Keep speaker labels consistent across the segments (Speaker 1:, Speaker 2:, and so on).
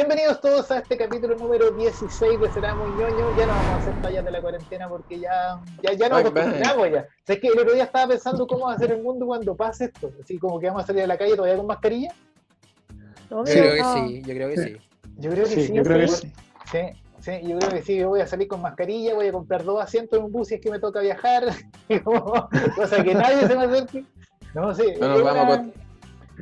Speaker 1: Bienvenidos todos a este capítulo número 16 de Será Muy Ñoño. Ya no vamos a hacer tallas de la cuarentena porque ya nos acostumbramos ya. O sea, es que el otro día estaba pensando cómo va a ser el mundo cuando pase esto. Así como que vamos a salir a la calle todavía con mascarilla.
Speaker 2: Yo creo que sí.
Speaker 1: Yo creo que sí. Yo creo que sí. Sí, yo creo que sí. Yo voy a salir con mascarilla, voy a comprar 2 asientos en un bus si es que me toca viajar. Cosa que nadie se me acerque. No sé.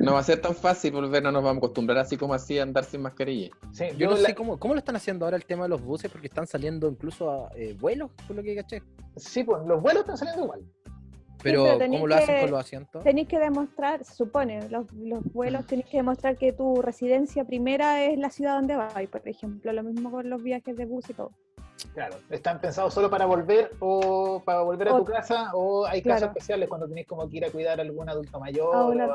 Speaker 3: No va a ser tan fácil volver, no nos vamos a acostumbrar así como así a andar sin mascarilla.
Speaker 2: Sí, yo no sé cómo lo están haciendo ahora el tema de los buses, porque están saliendo incluso a vuelos, por lo que caché.
Speaker 1: Sí, pues los vuelos están saliendo igual.
Speaker 2: Pero ¿cómo lo hacen con los asientos?
Speaker 4: Tenéis que demostrar, se supone, los vuelos tenéis que demostrar que tu residencia primera es la ciudad donde vas, por ejemplo, lo mismo con los viajes de bus y todo.
Speaker 1: Claro, están pensados solo para volver o para volver a tu casa, o hay casos especiales cuando tenés como que ir a cuidar a algún adulto mayor o alguna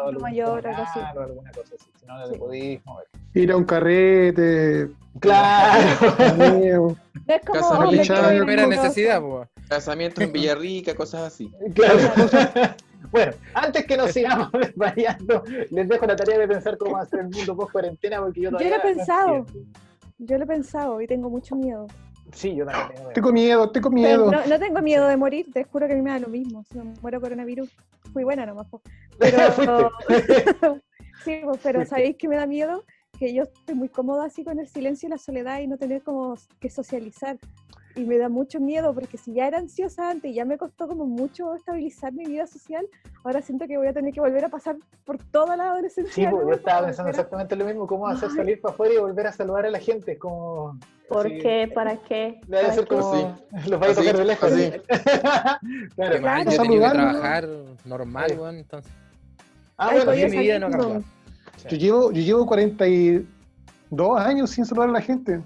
Speaker 1: cosa así, si no, no te podís mover.
Speaker 5: Ir a un carrete.
Speaker 1: Claro.
Speaker 4: Es como
Speaker 2: primera necesidad, pues.
Speaker 3: Casamientos en Villarrica, cosas así.
Speaker 1: Claro. Bueno, antes que nos sigamos desvariando, les dejo la tarea de pensar cómo va a ser el mundo post cuarentena, porque yo todavía
Speaker 4: yo lo he pensado y tengo mucho miedo.
Speaker 1: Sí, yo también
Speaker 5: tengo miedo.
Speaker 4: Pero no tengo miedo de morir, te juro que a mí me da lo mismo. Si me muero coronavirus, fui buena nomás. Pero sí, pero ¿sabéis que me da miedo? Que yo estoy muy cómoda así con el silencio y la soledad y no tener como que socializar. Y me da mucho miedo porque si ya era ansiosa antes y ya me costó como mucho estabilizar mi vida social, ahora siento que voy a tener que volver a pasar por toda la adolescencia.
Speaker 1: Sí, pues yo estaba pensando exactamente lo mismo, cómo hacer salir para afuera y volver a saludar a la gente, como...
Speaker 4: ¿Por qué? ¿Para qué?
Speaker 1: Debe ser como los vais a tocar de lejos.
Speaker 2: Claro. Yo tenía que trabajar normal, bueno, entonces...
Speaker 1: bueno,
Speaker 2: yo mi vida no cambió.
Speaker 5: Yo llevo 42 años sin saludar a la gente.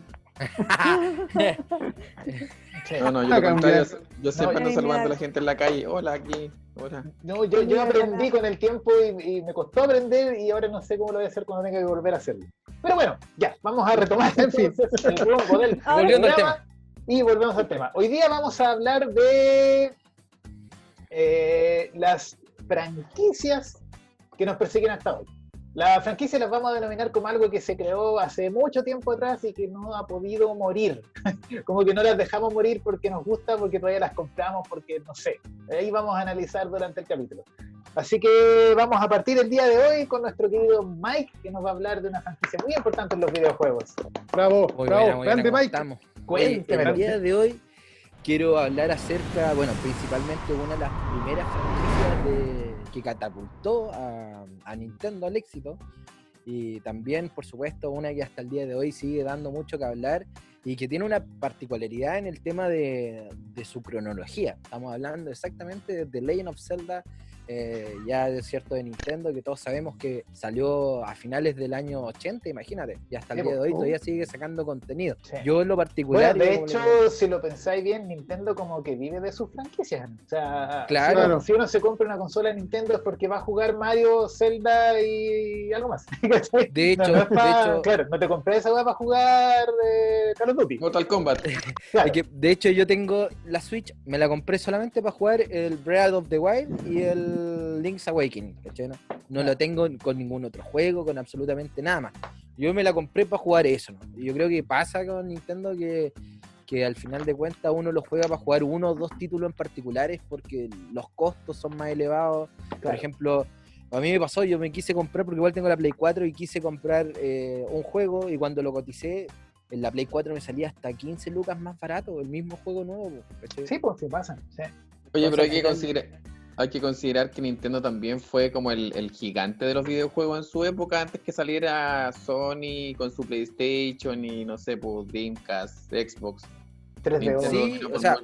Speaker 3: Yo siempre ando saludando a la gente en la calle. Hola, aquí. Hola.
Speaker 1: No, yo aprendí con el tiempo y me costó aprender y ahora no sé cómo lo voy a hacer cuando tenga que volver a hacerlo. Pero bueno, ya, vamos a retomar
Speaker 5: en fin.
Speaker 2: Volviendo al tema.
Speaker 1: Y volvemos al tema. Hoy día vamos a hablar de las franquicias que nos persiguen hasta hoy. Las franquicias las vamos a denominar como algo que se creó hace mucho tiempo atrás y que no ha podido morir. Como que no las dejamos morir porque nos gusta, porque todavía las compramos, porque no sé. Ahí vamos a analizar durante el capítulo. Así que vamos a partir el día de hoy con nuestro querido Mike, que nos va a hablar de una franquicia muy importante en los videojuegos.
Speaker 5: Bravo,
Speaker 2: grande Mike.
Speaker 1: Cuénteme.
Speaker 2: El día de hoy quiero hablar acerca, principalmente una de las primeras franquicias que catapultó a Nintendo al éxito, y también, por supuesto, una que hasta el día de hoy sigue dando mucho que hablar y que tiene una particularidad en el tema de su cronología. Estamos hablando exactamente de The Legend of Zelda, ya de cierto de Nintendo, que todos sabemos que salió a finales del año 80, imagínate, y hasta el día de hoy todavía sigue sacando contenido. Sí. Yo en lo particular...
Speaker 1: Bueno, de hecho, si lo pensáis bien, Nintendo como que vive de sus franquicias. O sea,
Speaker 2: claro.
Speaker 1: Si uno se compra una consola de Nintendo es porque va a jugar Mario, Zelda y algo más.
Speaker 2: De hecho,
Speaker 1: claro, no te compré esa weá para jugar Call of Duty.
Speaker 3: Mortal Kombat.
Speaker 1: Claro.
Speaker 2: De hecho, yo tengo la Switch, me la compré solamente para jugar el Breath of the Wild y el Link's Awakening, ¿cachai? No lo tengo con ningún otro juego, con absolutamente nada más. Yo me la compré para jugar eso, ¿no? Y yo creo que pasa con Nintendo que al final de cuentas uno lo juega para jugar uno o dos títulos en particulares porque los costos son más elevados. Claro. Por ejemplo, a mí me pasó, yo me quise comprar, porque igual tengo la Play 4 y quise comprar un juego, y cuando lo coticé, en la Play 4 me salía hasta 15 lucas más barato, el mismo juego nuevo. ¿cachai?
Speaker 1: Sí, pues sí pasa. Sí.
Speaker 3: Oye, pero hay que considerar que Nintendo también fue como el gigante de los videojuegos en su época, antes que saliera Sony con su PlayStation y no sé, pues Dreamcast, Xbox.
Speaker 1: 3D.
Speaker 2: Sí, o sea,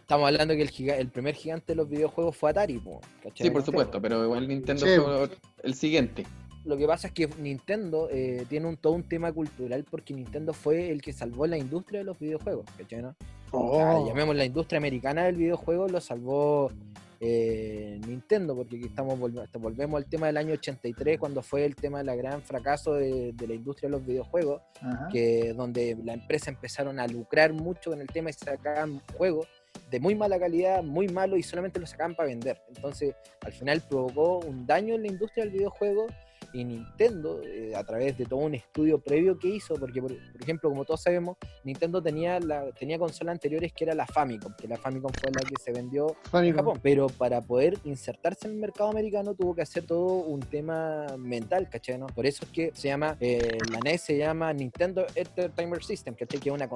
Speaker 2: estamos hablando que el primer gigante de los videojuegos fue Atari, ¿cachai?
Speaker 3: Sí, por supuesto, pero igual Nintendo fue el siguiente.
Speaker 2: Lo que pasa es que Nintendo tiene todo un tema cultural, porque Nintendo fue el que salvó la industria de los videojuegos, ¿cachai? ¿No? Llamemos la industria americana del videojuego, lo salvó Nintendo, porque aquí volvemos al tema del año 83, cuando fue el tema del gran fracaso de la industria de los videojuegos, que donde la empresa empezaron a lucrar mucho con el tema y sacaban juegos de muy mala calidad, muy malo, y solamente lo sacaban para vender. Entonces al final provocó un daño en la industria del videojuego, Y Nintendo, a través de todo un estudio previo que hizo, porque por ejemplo, como todos sabemos, Nintendo tenía consolas anteriores que era la Famicom, que la Famicom fue la que se vendió en
Speaker 5: Famicom.
Speaker 2: Japón, pero para poder insertarse en el mercado americano tuvo que hacer todo un tema mental, ¿cachai? ¿No? Por eso es que se llama, la NES se llama Nintendo Entertainment System, ¿cachai? Que es una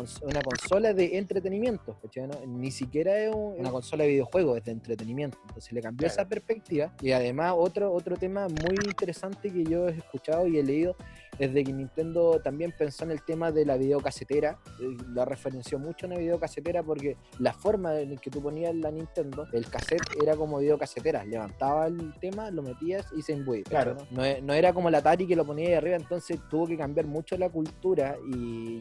Speaker 2: consola de entretenimiento, ¿cachai? ¿No? Ni siquiera es una consola de videojuegos, es de entretenimiento. Entonces le cambió esa perspectiva. Y además otro tema muy interesante que yo he escuchado y he leído es de que Nintendo también pensó en el tema de la videocasetera, la referenció mucho en la videocasetera porque la forma en que tú ponías la Nintendo, el cassette era como videocasetera, levantaba el tema, lo metías y se imbuía,
Speaker 1: Claro.
Speaker 2: no era como la Atari que lo ponía ahí arriba, entonces tuvo que cambiar mucho la cultura y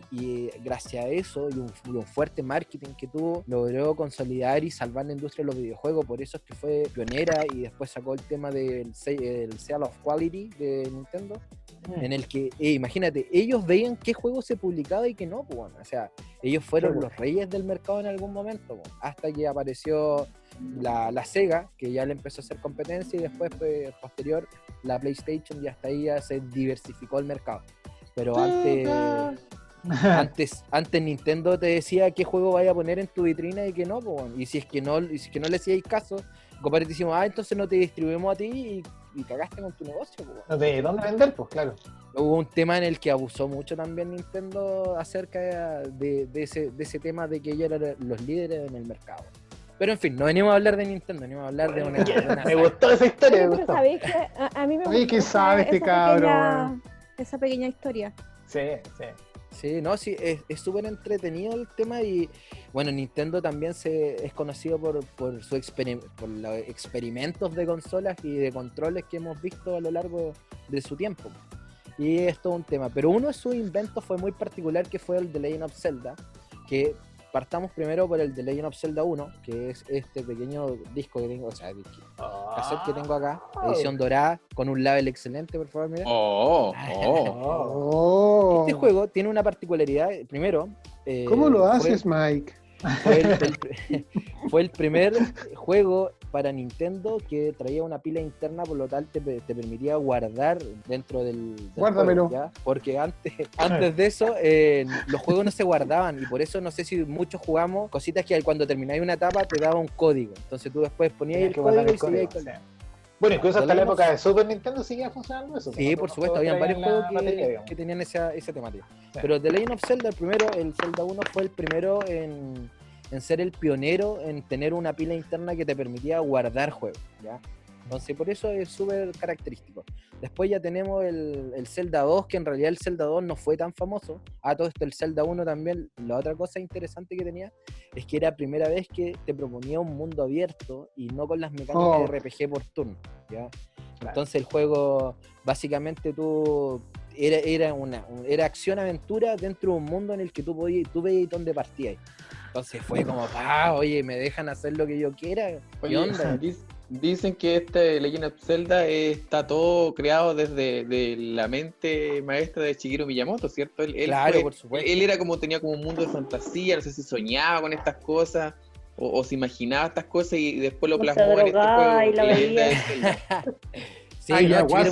Speaker 2: gracias a eso y un fuerte marketing que tuvo, logró consolidar y salvar la industria de los videojuegos, por eso es que fue pionera y después sacó el tema del Seal of Quality de Nintendo, en el que, imagínate, ellos veían qué juego se publicaba y qué no, pues, bueno, o sea, ellos fueron
Speaker 1: Claro.
Speaker 2: los reyes del mercado en algún momento, pues, hasta que apareció la Sega, que ya le empezó a hacer competencia, y después, posterior, la PlayStation, y hasta ahí ya se diversificó el mercado. Pero antes Nintendo te decía qué juego vaya a poner en tu vitrina y qué no, pues, bueno, y si es que no le hacíais caso, compadre, te decimos, entonces no te distribuimos a ti y cagaste con tu negocio, pues.
Speaker 1: No te dónde vender, pues claro.
Speaker 2: Hubo un tema en el que abusó mucho también Nintendo acerca de ese tema de que ellos eran los líderes en el mercado. Pero en fin, no venimos a hablar de Nintendo, venimos a hablar de una
Speaker 1: Me
Speaker 2: saga.
Speaker 1: gustó esa historia, me
Speaker 4: Pero
Speaker 1: gustó.
Speaker 4: sabéis que a mí me
Speaker 5: Oye, ¿qué
Speaker 4: gusta
Speaker 5: sabe este cabrón?
Speaker 4: esa pequeña historia.
Speaker 1: Sí, sí.
Speaker 2: Sí, no, sí, es súper entretenido el tema y bueno, Nintendo también es conocido por los experimentos de consolas y de controles que hemos visto a lo largo de su tiempo. Y es todo un tema. Pero uno de sus inventos fue muy particular, que fue el The Legend of Zelda, que partamos primero por el The Legend of Zelda 1, que es este pequeño disco que tengo, o sea, cassette que tengo acá, edición dorada, con un label excelente, por favor, mira.
Speaker 5: Oh.
Speaker 2: Este juego tiene una particularidad, primero...
Speaker 5: ¿Cómo lo haces, Mike?
Speaker 2: Fue el primer juego para Nintendo que traía una pila interna, por lo tal te permitía guardar dentro del
Speaker 5: Guárdamelo.
Speaker 2: juego, ¿ya? Porque antes de eso los juegos no se guardaban y por eso no sé si muchos jugamos cositas que cuando termináis una etapa te daba un código, entonces tú después ponías
Speaker 1: Tenías
Speaker 2: el
Speaker 1: que guardar
Speaker 2: código
Speaker 1: el
Speaker 2: y
Speaker 1: código.
Speaker 2: seguías con...
Speaker 1: Sí. Bueno, incluso hasta la
Speaker 2: Tenemos-
Speaker 1: época de Super Nintendo seguía funcionando eso.
Speaker 2: Sí, por supuesto, habían varios juegos que tenían esa temática.
Speaker 1: Sí.
Speaker 2: Pero The Legend of Zelda, el Zelda 1 fue el primero en ser el pionero en tener una pila interna que te permitía guardar juegos, ¿ya? Entonces, por eso es súper característico. Después ya tenemos el Zelda 2, que en realidad el Zelda 2 no fue tan famoso. Todo esto, el Zelda 1 también, la otra cosa interesante que tenía es que era primera vez que te proponía un mundo abierto y no con las mecánicas de RPG por turno, ¿ya? Entonces el juego, básicamente era acción-aventura dentro de un mundo en el que tú veías dónde partías. Entonces fue como, oye, me dejan hacer lo que yo quiera. ¿Qué
Speaker 3: Oye,
Speaker 2: onda?
Speaker 3: Dicen que este Legend of Zelda está todo creado desde la mente maestra de Shigeru Miyamoto, ¿cierto? Él
Speaker 2: Claro, por supuesto.
Speaker 3: Él tenía como un mundo de fantasía, no sé si soñaba con estas cosas o se imaginaba estas cosas y después lo
Speaker 6: O se
Speaker 3: plasmó en este
Speaker 6: drogaba
Speaker 3: juego.
Speaker 6: y la
Speaker 3: Leyenda
Speaker 6: bebía.
Speaker 3: de Zelda.
Speaker 2: Sí,
Speaker 5: Ayahuasca.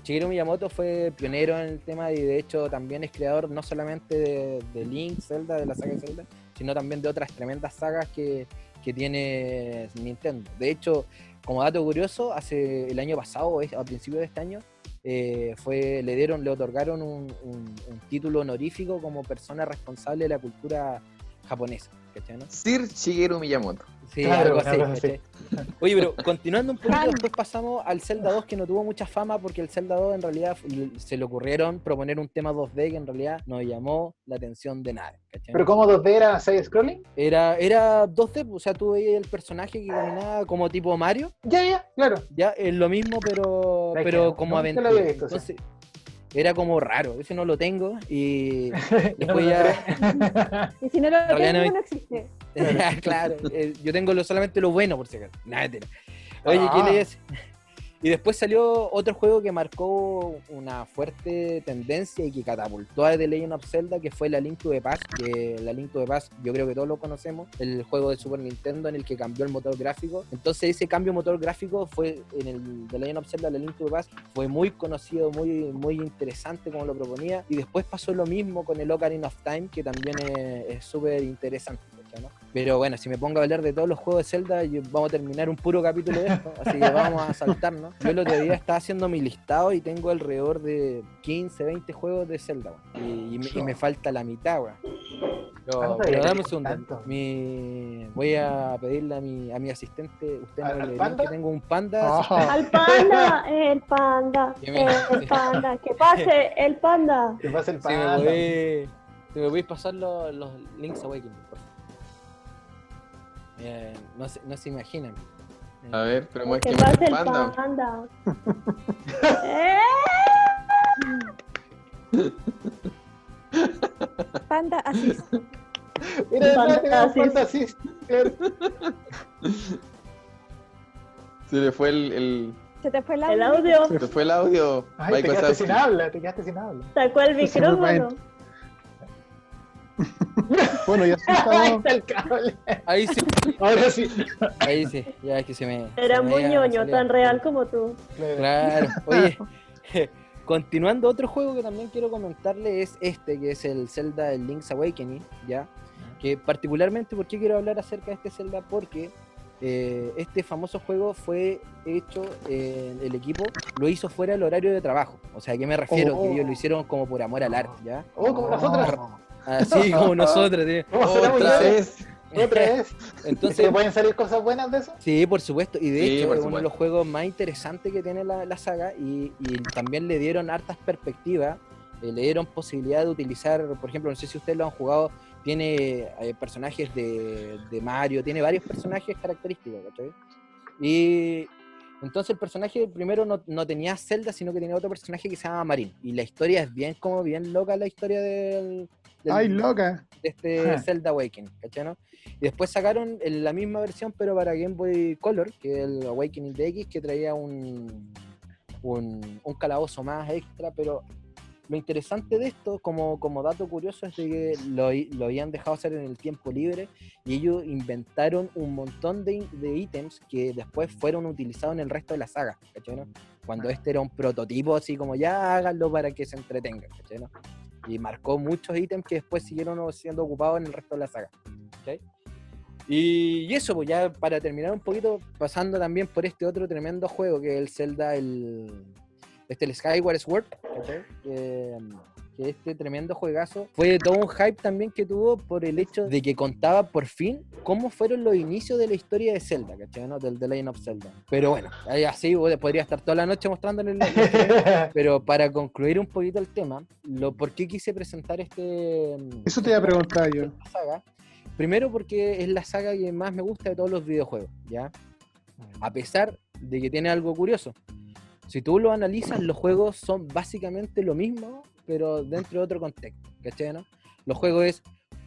Speaker 2: Shigeru Miyamoto fue pionero en el tema y de hecho también es creador no solamente de Link, Zelda, de la saga de Zelda, sino también de otras tremendas sagas que tiene Nintendo. De hecho, como dato curioso, el año pasado, a principios de este año, le otorgaron un título honorífico como persona responsable de la cultura japonesa, ¿cachai? ¿No?
Speaker 3: Sir Shigeru Miyamoto.
Speaker 2: Sí,
Speaker 1: Claro,
Speaker 2: algo así,
Speaker 1: algo así.
Speaker 2: ¿cachai? Oye, pero continuando un poquito, después pasamos al Zelda 2, que no tuvo mucha fama porque el Zelda 2 en realidad se le ocurrieron proponer un tema 2D que en realidad no llamó la atención de nadie, ¿cachai?
Speaker 1: Pero como 2D era side-scrolling.
Speaker 2: Era 2D, o sea, tú veías el personaje que caminaba como tipo Mario,
Speaker 1: Ya, claro.
Speaker 2: ya es lo mismo, pero
Speaker 1: Es que
Speaker 2: como
Speaker 1: nunca lo
Speaker 2: aventura.
Speaker 1: había visto, sí.
Speaker 2: Entonces, era como raro, ese no lo tengo y
Speaker 1: Y no
Speaker 2: después
Speaker 1: me lo
Speaker 2: ya...
Speaker 4: Y si no lo
Speaker 2: realidad
Speaker 4: tengo,
Speaker 2: no-
Speaker 4: no existe.
Speaker 2: Claro, yo tengo solamente lo bueno, por si acaso. Nada, mentira. Oye, ¿qué
Speaker 1: Ah.
Speaker 2: le decía? Y después salió otro juego que marcó una fuerte tendencia y que catapultó a The Legend of Zelda, que fue la Link to the Past. Que la Link to the Past, yo creo que todos lo conocemos, el juego de Super Nintendo en el que cambió el motor gráfico. Entonces ese cambio motor gráfico fue en el The Legend of Zelda, la Link to the Past, fue muy conocido, muy interesante como lo proponía. Y después pasó lo mismo con el Ocarina of Time, que también es súper interesante, ¿no? Pero bueno, si me pongo a hablar de todos los juegos de Zelda, vamos a terminar un puro capítulo de esto, así que vamos a saltarnos. Yo el otro día estaba haciendo mi listado y tengo alrededor de 15, 20 juegos de Zelda, y me falta la mitad, weón. Pero dame un segundo. Voy a pedirle a mi asistente, usted no le diga que tengo un panda.
Speaker 6: Al panda, el panda, el panda, que pase el panda.
Speaker 1: Que pase el panda.
Speaker 2: Si me podéis pasar los Link's Awakening, por favor. No se imaginan.
Speaker 3: A ver, pero más
Speaker 6: Que
Speaker 3: que
Speaker 6: pase el
Speaker 3: panda.
Speaker 6: panda.
Speaker 4: Panda Assist.
Speaker 1: Mira, detrás tenemos
Speaker 6: Panda
Speaker 1: Assist.
Speaker 3: Se le fue el
Speaker 4: ¿Se te fue el
Speaker 6: El
Speaker 4: audio?
Speaker 6: audio.
Speaker 3: se fue el audio.
Speaker 1: Ay,
Speaker 3: Mike
Speaker 1: te quedaste
Speaker 3: Wazowski.
Speaker 1: sin habla, te quedaste sin habla.
Speaker 6: Sacó el
Speaker 5: Se fue
Speaker 6: micrófono.
Speaker 5: Bueno, ya
Speaker 1: Ahí
Speaker 5: estamos.
Speaker 1: está el cable.
Speaker 2: Ahí sí,
Speaker 1: Ahora sí.
Speaker 2: ahí sí, ya es que se me.
Speaker 6: Era
Speaker 2: se me
Speaker 6: muy
Speaker 2: había
Speaker 6: ñoño,
Speaker 2: salido.
Speaker 6: tan real como tú.
Speaker 2: Claro, oye, continuando, otro juego que también quiero comentarle es este, que es el Zelda, el Link's Awakening, ¿ya? Que particularmente, ¿por qué quiero hablar acerca de este Zelda? Porque este famoso juego fue hecho, el equipo lo hizo fuera del horario de trabajo. O sea, ¿a qué me refiero? Que ellos lo hicieron como por amor al arte, ¿ya?
Speaker 1: Como nosotros.
Speaker 2: Así como nosotros, ¿sí?
Speaker 1: ¿Cómo será muy
Speaker 3: Otra
Speaker 1: bien?
Speaker 3: vez.
Speaker 1: Otra vez.
Speaker 2: Entonces,
Speaker 1: ¿Se pueden salir cosas buenas de eso?
Speaker 2: sí, por supuesto, y de
Speaker 3: Sí,
Speaker 2: hecho
Speaker 3: por
Speaker 2: es uno de
Speaker 3: supuesto.
Speaker 2: los juegos más interesantes que tiene la saga, y también le dieron hartas perspectivas, le dieron posibilidad de utilizar, por ejemplo, no sé si ustedes lo han jugado, tiene personajes de Mario, tiene varios personajes característicos, ¿cachai? Y entonces el personaje primero no tenía Zelda, sino que tenía otro personaje que se llama Marin, y la historia es bien loca, la historia del
Speaker 5: Ay, loca.
Speaker 2: de este Zelda Awakening, ¿cachai, no? Y después sacaron la misma versión, pero para Game Boy Color, que es el Awakening DX, que traía un calabozo más extra, pero lo interesante de esto, como dato curioso, es de que lo habían dejado hacer en el tiempo libre, y ellos inventaron un montón de ítems que después fueron utilizados en el resto de la saga, ¿cachai, no? Cuando este era un prototipo, así como ya háganlo para que se entretengan, ¿cachai, no? Y marcó muchos ítems que después siguieron siendo ocupados en el resto de la saga, ¿okay? Y eso, pues ya para terminar un poquito, pasando también por este otro tremendo juego que es el Zelda, el Skyward Sword, ¿okay? Que este tremendo juegazo fue todo un hype también que tuvo por el hecho de que contaba por fin cómo fueron los inicios de la historia de Zelda, ¿cachai? ¿No? Del The Legend of Zelda. Pero bueno, ahí así podría estar toda la noche mostrándole pero para concluir un poquito el tema, ¿por qué quise presentar
Speaker 5: Eso te iba a preguntar yo.
Speaker 2: esta saga? Primero porque es la saga que más me gusta de todos los videojuegos, ¿ya? A pesar de que tiene algo curioso. Si tú lo analizas, los juegos son básicamente lo mismo, pero dentro de otro contexto, ¿cachai, no? Los juegos es,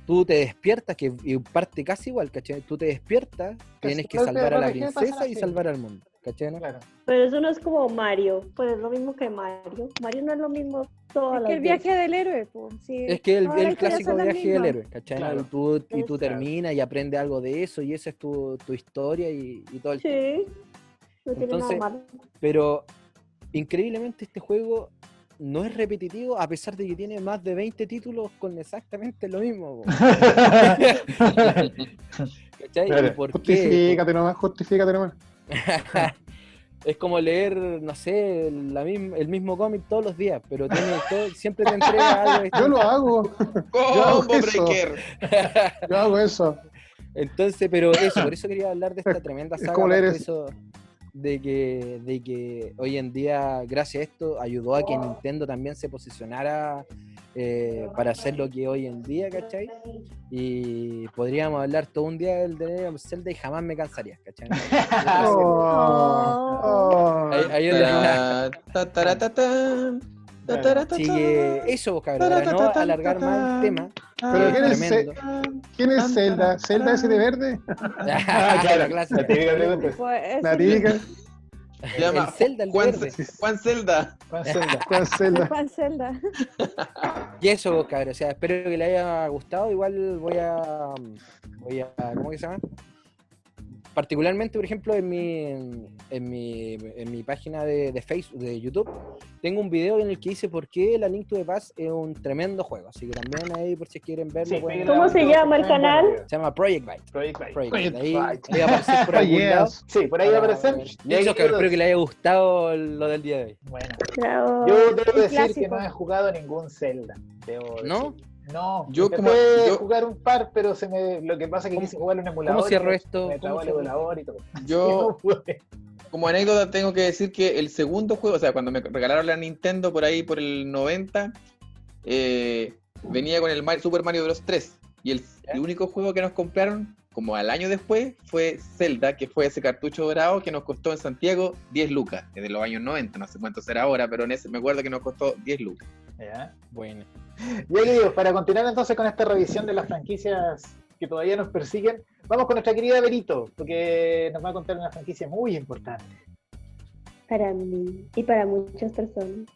Speaker 2: tú te despiertas, que y parte casi igual, ¿cachai? Tú te despiertas, tienes que salvar a la princesa y salvar al mundo, ¿cachai, no?
Speaker 1: Claro.
Speaker 6: Pero eso no es como Mario, pues es lo mismo que Mario. Mario no es lo mismo todas
Speaker 4: Es
Speaker 6: las
Speaker 4: que el
Speaker 6: veces.
Speaker 4: viaje del héroe, pues. Sí.
Speaker 2: Es que
Speaker 4: Todas las
Speaker 2: el
Speaker 4: historias
Speaker 2: clásico
Speaker 4: son las
Speaker 2: viaje del
Speaker 4: mismas.
Speaker 2: héroe, ¿cachai? ¿no?
Speaker 1: Claro.
Speaker 2: Y tú
Speaker 6: Exacto.
Speaker 2: terminas y aprendes algo de eso, y esa es tu historia y todo el tema.
Speaker 6: Sí, no tiene
Speaker 2: Entonces,
Speaker 6: nada malo.
Speaker 2: Pero increíblemente este juego no es repetitivo, a pesar de que tiene más de 20 títulos con exactamente lo mismo. Po. ¿Cachai?
Speaker 1: Claro.
Speaker 2: ¿Y por qué?
Speaker 5: Justifícate nomás.
Speaker 2: Es como leer, no sé, el mismo cómic todos los días, pero siempre te entrega algo
Speaker 5: Yo
Speaker 2: distinto.
Speaker 5: lo hago.
Speaker 3: Combo
Speaker 5: eso.
Speaker 3: Breaker.
Speaker 5: Yo hago eso.
Speaker 2: Entonces, pero eso, por eso quería hablar de esta tremenda
Speaker 5: Es
Speaker 2: saga,
Speaker 5: como leer
Speaker 2: aparte de eso, de que hoy en día, gracias a esto, ayudó a que Nintendo también se posicionara para hacer lo que hoy en día, ¿cachai? Y podríamos hablar todo un día del The Legend of Zelda y jamás me cansaría, ¿cachai? Ahí es la... Así que eso, cabrón, para no alargar más el tema.
Speaker 5: Pero
Speaker 2: que es tremendo.
Speaker 5: ¿Quién es Zelda? ¿Zelda ese de verde?
Speaker 2: La clásica.
Speaker 1: La típica pregunta.
Speaker 4: Pues,
Speaker 5: La
Speaker 4: sí.
Speaker 5: típica.
Speaker 3: Se llama
Speaker 2: El Zelda, el
Speaker 3: Juan,
Speaker 2: verde.
Speaker 3: Juan Zelda.
Speaker 1: Juan Zelda.
Speaker 5: Juan Zelda.
Speaker 4: Juan Zelda.
Speaker 2: Y eso, cabrón, o sea, espero que le haya gustado. Igual voy a ¿cómo que se llama? Particularmente, por ejemplo, en mi página de Facebook, de YouTube, tengo un video en el que dice por qué la Link to the Past es un tremendo juego. Así que también ahí, por si quieren verlo,
Speaker 1: Sí,
Speaker 2: pueden-
Speaker 6: ¿Cómo se llama el canal?
Speaker 2: se llama Project Byte.
Speaker 1: Project Byte.
Speaker 2: Project Byte. Ahí
Speaker 5: Byte.
Speaker 2: va a aparecer por algún lado.
Speaker 5: Yes.
Speaker 1: Sí, por ahí va a aparecer.
Speaker 2: Y eso, cabrón, espero que le haya gustado lo del día de hoy.
Speaker 1: Bueno,
Speaker 6: Bravo.
Speaker 1: yo debo
Speaker 4: Un
Speaker 1: decir que
Speaker 4: clásico.
Speaker 1: no he jugado ningún Zelda.
Speaker 2: ¿No?
Speaker 1: decir. No,
Speaker 3: Yo
Speaker 1: intenté
Speaker 3: como- yo-
Speaker 1: jugar un par, pero lo que pasa es que
Speaker 2: ¿Cómo-
Speaker 1: quise jugar un emulador.
Speaker 2: cómo cierro
Speaker 1: y
Speaker 2: esto?
Speaker 1: Me trabó
Speaker 2: ¿Cómo
Speaker 1: el
Speaker 2: cierro
Speaker 1: emulador y todo.
Speaker 3: Yo,
Speaker 1: No pude.
Speaker 3: como anécdota, tengo que decir que el segundo juego, o sea, cuando me regalaron la Nintendo por ahí por el 90, venía con el Super Mario Bros. 3. Y el único juego que nos compraron, como al año después, fue Zelda, que fue ese cartucho dorado que nos costó en Santiago 10 lucas, desde los años 90, no sé cuánto será ahora, pero me acuerdo que nos costó 10 lucas.
Speaker 1: Ya.
Speaker 2: Bueno.
Speaker 1: Ya le digo, para continuar entonces con esta revisión de las franquicias que todavía nos persiguen, vamos con nuestra querida Berito, porque nos va a contar una franquicia muy importante.
Speaker 6: Para mí y para muchas personas.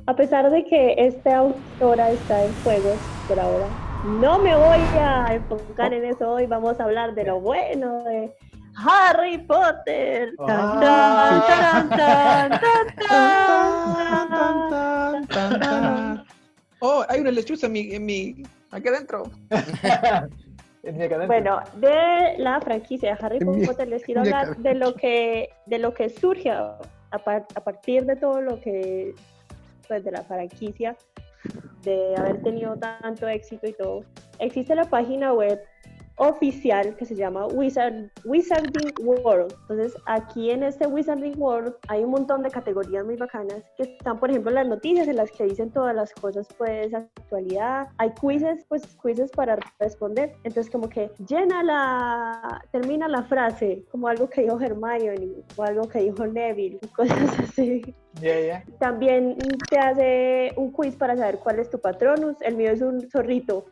Speaker 6: A pesar de que esta autora está en juegos por ahora, no me voy a enfocar en eso hoy. Vamos a hablar de lo bueno de Harry Potter. Tan, tan, tan, tan, tan, tan.
Speaker 3: Oh, hay una lechuza aquí adentro.
Speaker 1: En mi academia.
Speaker 6: Bueno, de la franquicia de Harry Potter les quiero hablar de lo que surge a partir de todo lo que, pues, de la franquicia, de haber tenido tanto éxito y todo. Existe la página web oficial que se llama Wizarding World. Entonces, aquí en este Wizarding World hay un montón de categorías muy bacanas que están, por ejemplo, las noticias en las que dicen todas las cosas, pues, actualidad. Hay quizzes para responder. Entonces, como que termina la frase, como algo que dijo Hermione o algo que dijo Neville, cosas así.
Speaker 1: Ya.
Speaker 6: También te hace un quiz para saber cuál es tu Patronus. El mío es un zorrito.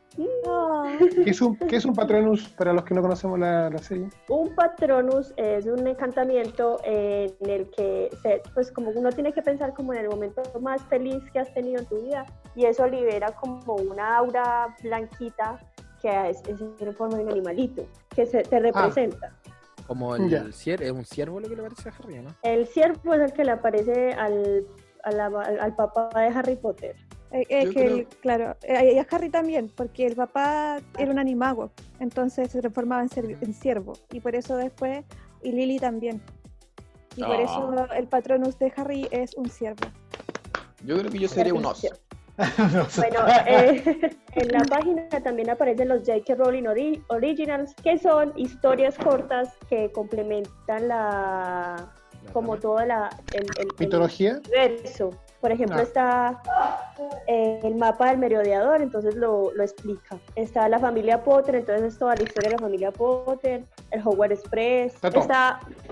Speaker 5: ¿Qué es un Patronus para los que no conocemos la serie?
Speaker 6: Un Patronus es un encantamiento en el que, pues, como uno tiene que pensar como en el momento más feliz que has tenido en tu vida, y eso libera como una aura blanquita que es en forma de un animalito que te representa.
Speaker 2: Como
Speaker 5: Ya.
Speaker 2: es un ciervo lo que le parece a Harry, ¿no?
Speaker 6: El ciervo es el que le aparece al papá de Harry Potter.
Speaker 3: Yo creo-
Speaker 4: Claro, y a Harry también, porque el papá era un animago, entonces se transformaba en ciervo, y por eso después, y Lily también. Y por eso el Patronus de Harry es un ciervo.
Speaker 3: Yo creo que yo sería un oso.
Speaker 6: Bueno, en la página también aparecen los J.K. Rowling Originals, que son historias cortas que complementan como toda el
Speaker 5: ¿Mitología?
Speaker 6: universo. Por ejemplo, está el mapa del merodeador, entonces lo explica. Está la familia Potter, entonces es toda la historia de la familia Potter, el Hogwarts Express.
Speaker 5: Está todo.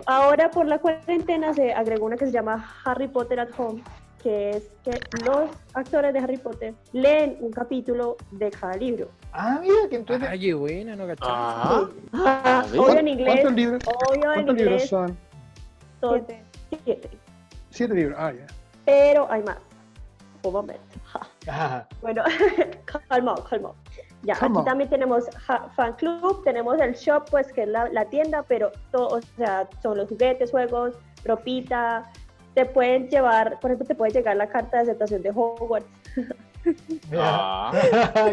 Speaker 6: Ahora por la cuarentena se agregó una que se llama Harry Potter at Home, que es que los actores de Harry Potter leen un capítulo de cada libro.
Speaker 1: Ah, mira, que entrete.
Speaker 2: Ay, qué buena, no cachaba.
Speaker 6: Obvio en inglés,
Speaker 5: ¿Cuántos libros?
Speaker 6: obvio en
Speaker 5: ¿Cuántos libros
Speaker 6: inglés,
Speaker 5: son?
Speaker 6: son
Speaker 4: 7.
Speaker 6: 7,
Speaker 5: 7 libros. Ah, ya.
Speaker 6: pero hay más. Un momento.
Speaker 1: Ajá.
Speaker 6: Bueno, calma. Ya,
Speaker 5: Calma.
Speaker 6: aquí también tenemos fan club, tenemos el shop, pues, que es la tienda, pero todo, o sea, son los juguetes, juegos, ropita. Te pueden llevar, por ejemplo, te puede llegar la carta de aceptación de Hogwarts.
Speaker 1: Mira.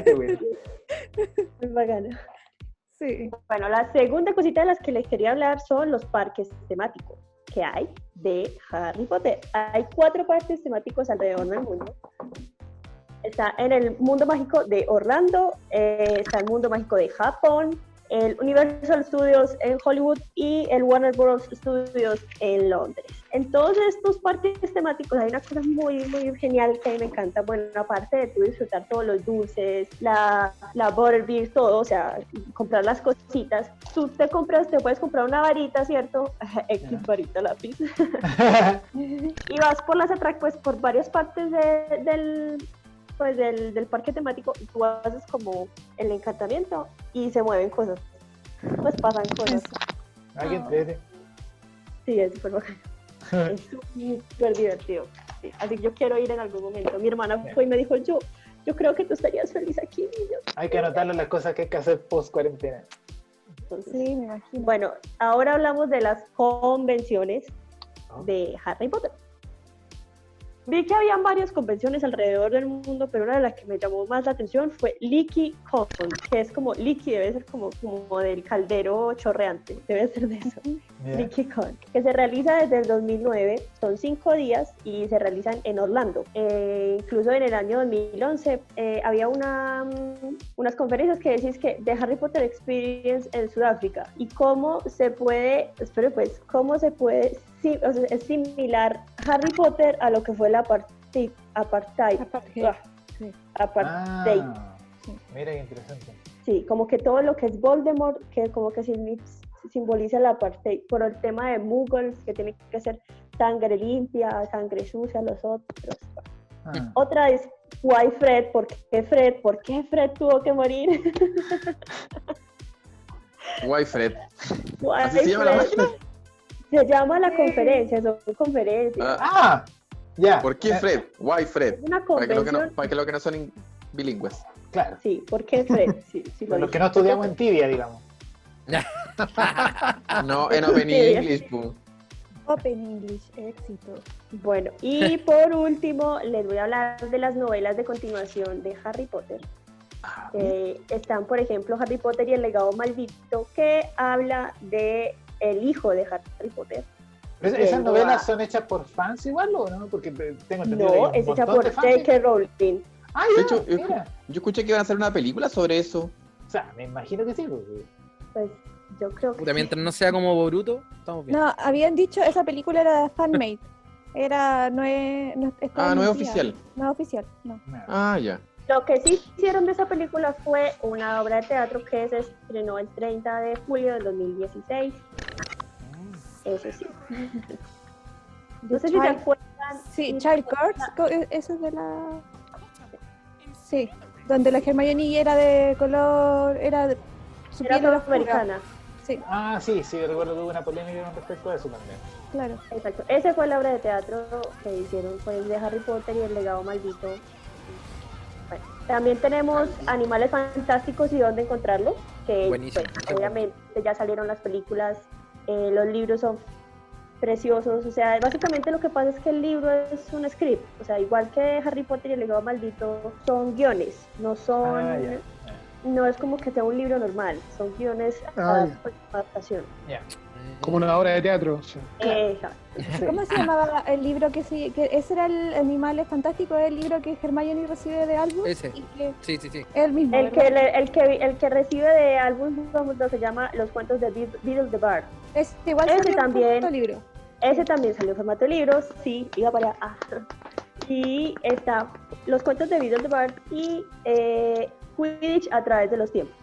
Speaker 1: Qué bueno.
Speaker 6: Muy bacana.
Speaker 4: Sí.
Speaker 6: Bueno, la segunda cosita de las que les quería hablar son los parques temáticos que hay de Harry Potter. Hay 4 parques temáticos alrededor del mundo. Está en el mundo mágico de Orlando, está el mundo mágico de Japón, el Universal Studios en Hollywood y el Warner Bros. Studios en Londres. En todos estos parques temáticos hay una cosa muy, muy genial que a mí me encanta. Bueno, aparte de tú disfrutar todos los dulces, la butterbeer, todo, o sea, comprar las cositas, tú te puedes comprar una varita, ¿cierto? X varita lápiz. Y vas por por varias partes del parque temático, y tú haces como el encantamiento y se mueven cosas, pues pasan cosas.
Speaker 1: Ah, qué entrete.
Speaker 6: Sí, es súper bacán. Es súper divertido. Sí, así que yo quiero ir en algún momento. Mi hermana fue y me dijo, yo creo que tú estarías feliz aquí, niño.
Speaker 1: Hay que anotarle las cosas que hay que hacer post cuarentena.
Speaker 6: Entonces,
Speaker 4: Sí, me imagino.
Speaker 6: bueno, ahora hablamos de las convenciones de Harry Potter. Vi que habían varias convenciones alrededor del mundo, pero una de las que me llamó más la atención fue LeakyCon, que es como Leaky, debe ser como del caldero chorreante, debe ser de eso.
Speaker 1: Ya.
Speaker 6: LeakyCon, que se realiza desde el 2009, son 5 días y se realizan en Orlando. Incluso en el año 2011 había unas conferencias que decís que de Harry Potter Experience en Sudáfrica y cómo se puede, sí, o sea, es similar Harry Potter a lo que fue la apartheid.
Speaker 4: Apartheid. Sí.
Speaker 6: Apartheid.
Speaker 1: Mira qué interesante.
Speaker 6: Sí, como que todo lo que es Voldemort, que como que simboliza la apartheid, por el tema de muggles, que tiene que ser sangre limpia, sangre sucia, los otros. Otra es Why Fred, ¿por qué Fred tuvo que morir?
Speaker 3: Why Fred.
Speaker 6: Why
Speaker 3: ¿Así se llama la
Speaker 6: Fred?
Speaker 3: máquina?
Speaker 6: Se llama la conferencia, son conferencias.
Speaker 1: Ya.
Speaker 3: ¿Por qué Fred? Why Fred?
Speaker 6: Es una
Speaker 3: Para que
Speaker 6: convención.
Speaker 3: los que no son bilingües.
Speaker 1: Claro.
Speaker 6: Sí, ¿por qué Fred? Sí,
Speaker 1: Por los
Speaker 6: dije.
Speaker 1: que no estudiamos en tibia, digamos.
Speaker 3: No, en Open
Speaker 6: Sí.
Speaker 3: English, pu.
Speaker 4: Open English, éxito.
Speaker 6: Bueno, y por último, les voy a hablar de las novelas de continuación de Harry Potter. Están, por ejemplo, Harry Potter y el legado maldito, que habla de el hijo de Harry Potter.
Speaker 1: ¿Pero esas novelas son hechas por fans igual o no? Porque tengo entendido que
Speaker 6: No,
Speaker 1: hay un
Speaker 6: es hecha
Speaker 1: montón
Speaker 6: por
Speaker 1: de fans.
Speaker 6: J.K. Rowling.
Speaker 1: Ah,
Speaker 3: De
Speaker 1: ya,
Speaker 3: hecho,
Speaker 1: mira.
Speaker 3: yo escuché que iban a hacer una película sobre eso.
Speaker 1: O sea, me imagino que sí. Porque...
Speaker 6: Pues yo creo que
Speaker 2: Puta,
Speaker 6: sí.
Speaker 2: mientras no sea como Boruto, estamos bien.
Speaker 4: No, habían dicho esa película era fanmade. No es
Speaker 3: No es
Speaker 4: transmitida.
Speaker 3: oficial.
Speaker 4: No es oficial, no.
Speaker 3: Ah, ya.
Speaker 6: Lo que sí hicieron de esa película fue una obra de teatro que se estrenó el 30 de julio del 2016. Eso sí. No sé si te acuerdan.
Speaker 4: Sí, Child Cards, eso es de la... Sí, donde la Hermione era de color, su
Speaker 6: Era
Speaker 4: piel era oscura.
Speaker 6: afroamericana.
Speaker 4: Sí,
Speaker 1: Ah, sí, recuerdo que hubo una polémica con respecto a eso también.
Speaker 4: claro.
Speaker 6: Exacto. Esa fue la obra de teatro que hicieron pues, de Harry Potter y el legado maldito. Bueno, también tenemos Animales Fantásticos y dónde encontrarlos, que
Speaker 2: Buenísimo.
Speaker 6: pues, obviamente ya salieron las películas, los libros son preciosos, o sea, básicamente lo que pasa es que el libro es un script, o sea, igual que Harry Potter y el legado maldito, son guiones, no son, no es como que sea un libro normal, son guiones adaptación.
Speaker 5: Como una obra de teatro. Sí.
Speaker 6: Exacto.
Speaker 4: ¿Cómo se llamaba el libro que ese era el Animales Fantásticos, el libro que Hermione recibe de Albus?
Speaker 2: Ese.
Speaker 4: Y que
Speaker 2: Sí, sí, sí.
Speaker 4: el mismo.
Speaker 6: El
Speaker 4: ¿verdad?
Speaker 6: que recibe de Albus Dumbledore se llama Los cuentos de Beedle the Bard.
Speaker 4: Igual
Speaker 6: ese
Speaker 4: salió en
Speaker 6: también.
Speaker 4: formato libro.
Speaker 6: Ese también salió en formato de libros, sí, iba para allá. Y está Los cuentos de Beedle the Bard y Quidditch a través de los tiempos,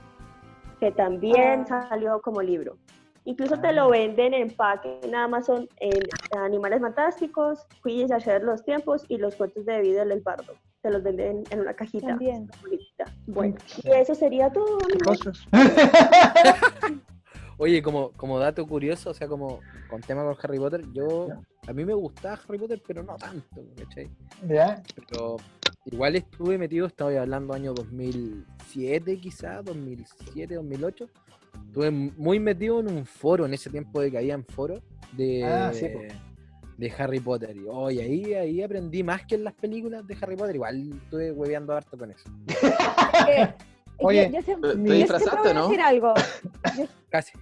Speaker 6: que también salió como libro. Incluso te lo venden en empaque en Amazon, en Animales Fantásticos, Quidditch a través de los tiempos y Los cuentos de Beedle el Bardo. Te los venden en una cajita.
Speaker 4: También.
Speaker 6: Bonita. Bueno, y eso sería todo.
Speaker 5: ¿Qué
Speaker 6: amigos.
Speaker 5: cosas?
Speaker 2: Oye, como dato curioso, o sea, como con tema con Harry Potter, a mí me gustaba Harry Potter, pero no tanto, ¿cachai?
Speaker 1: ¿Ya?
Speaker 2: Pero igual estuve metido, estaba hablando año 2007 quizás, 2007, 2008. Estuve muy metido en un foro en ese tiempo de que habían foros de Harry Potter. Y ahí aprendí más que en las películas de Harry Potter. Igual estuve hueveando harto con eso.
Speaker 5: Oye,
Speaker 4: yo
Speaker 3: ¿te
Speaker 4: siempre
Speaker 3: disfrazaste,
Speaker 4: voy a
Speaker 3: no?
Speaker 4: decir algo.
Speaker 2: Casi.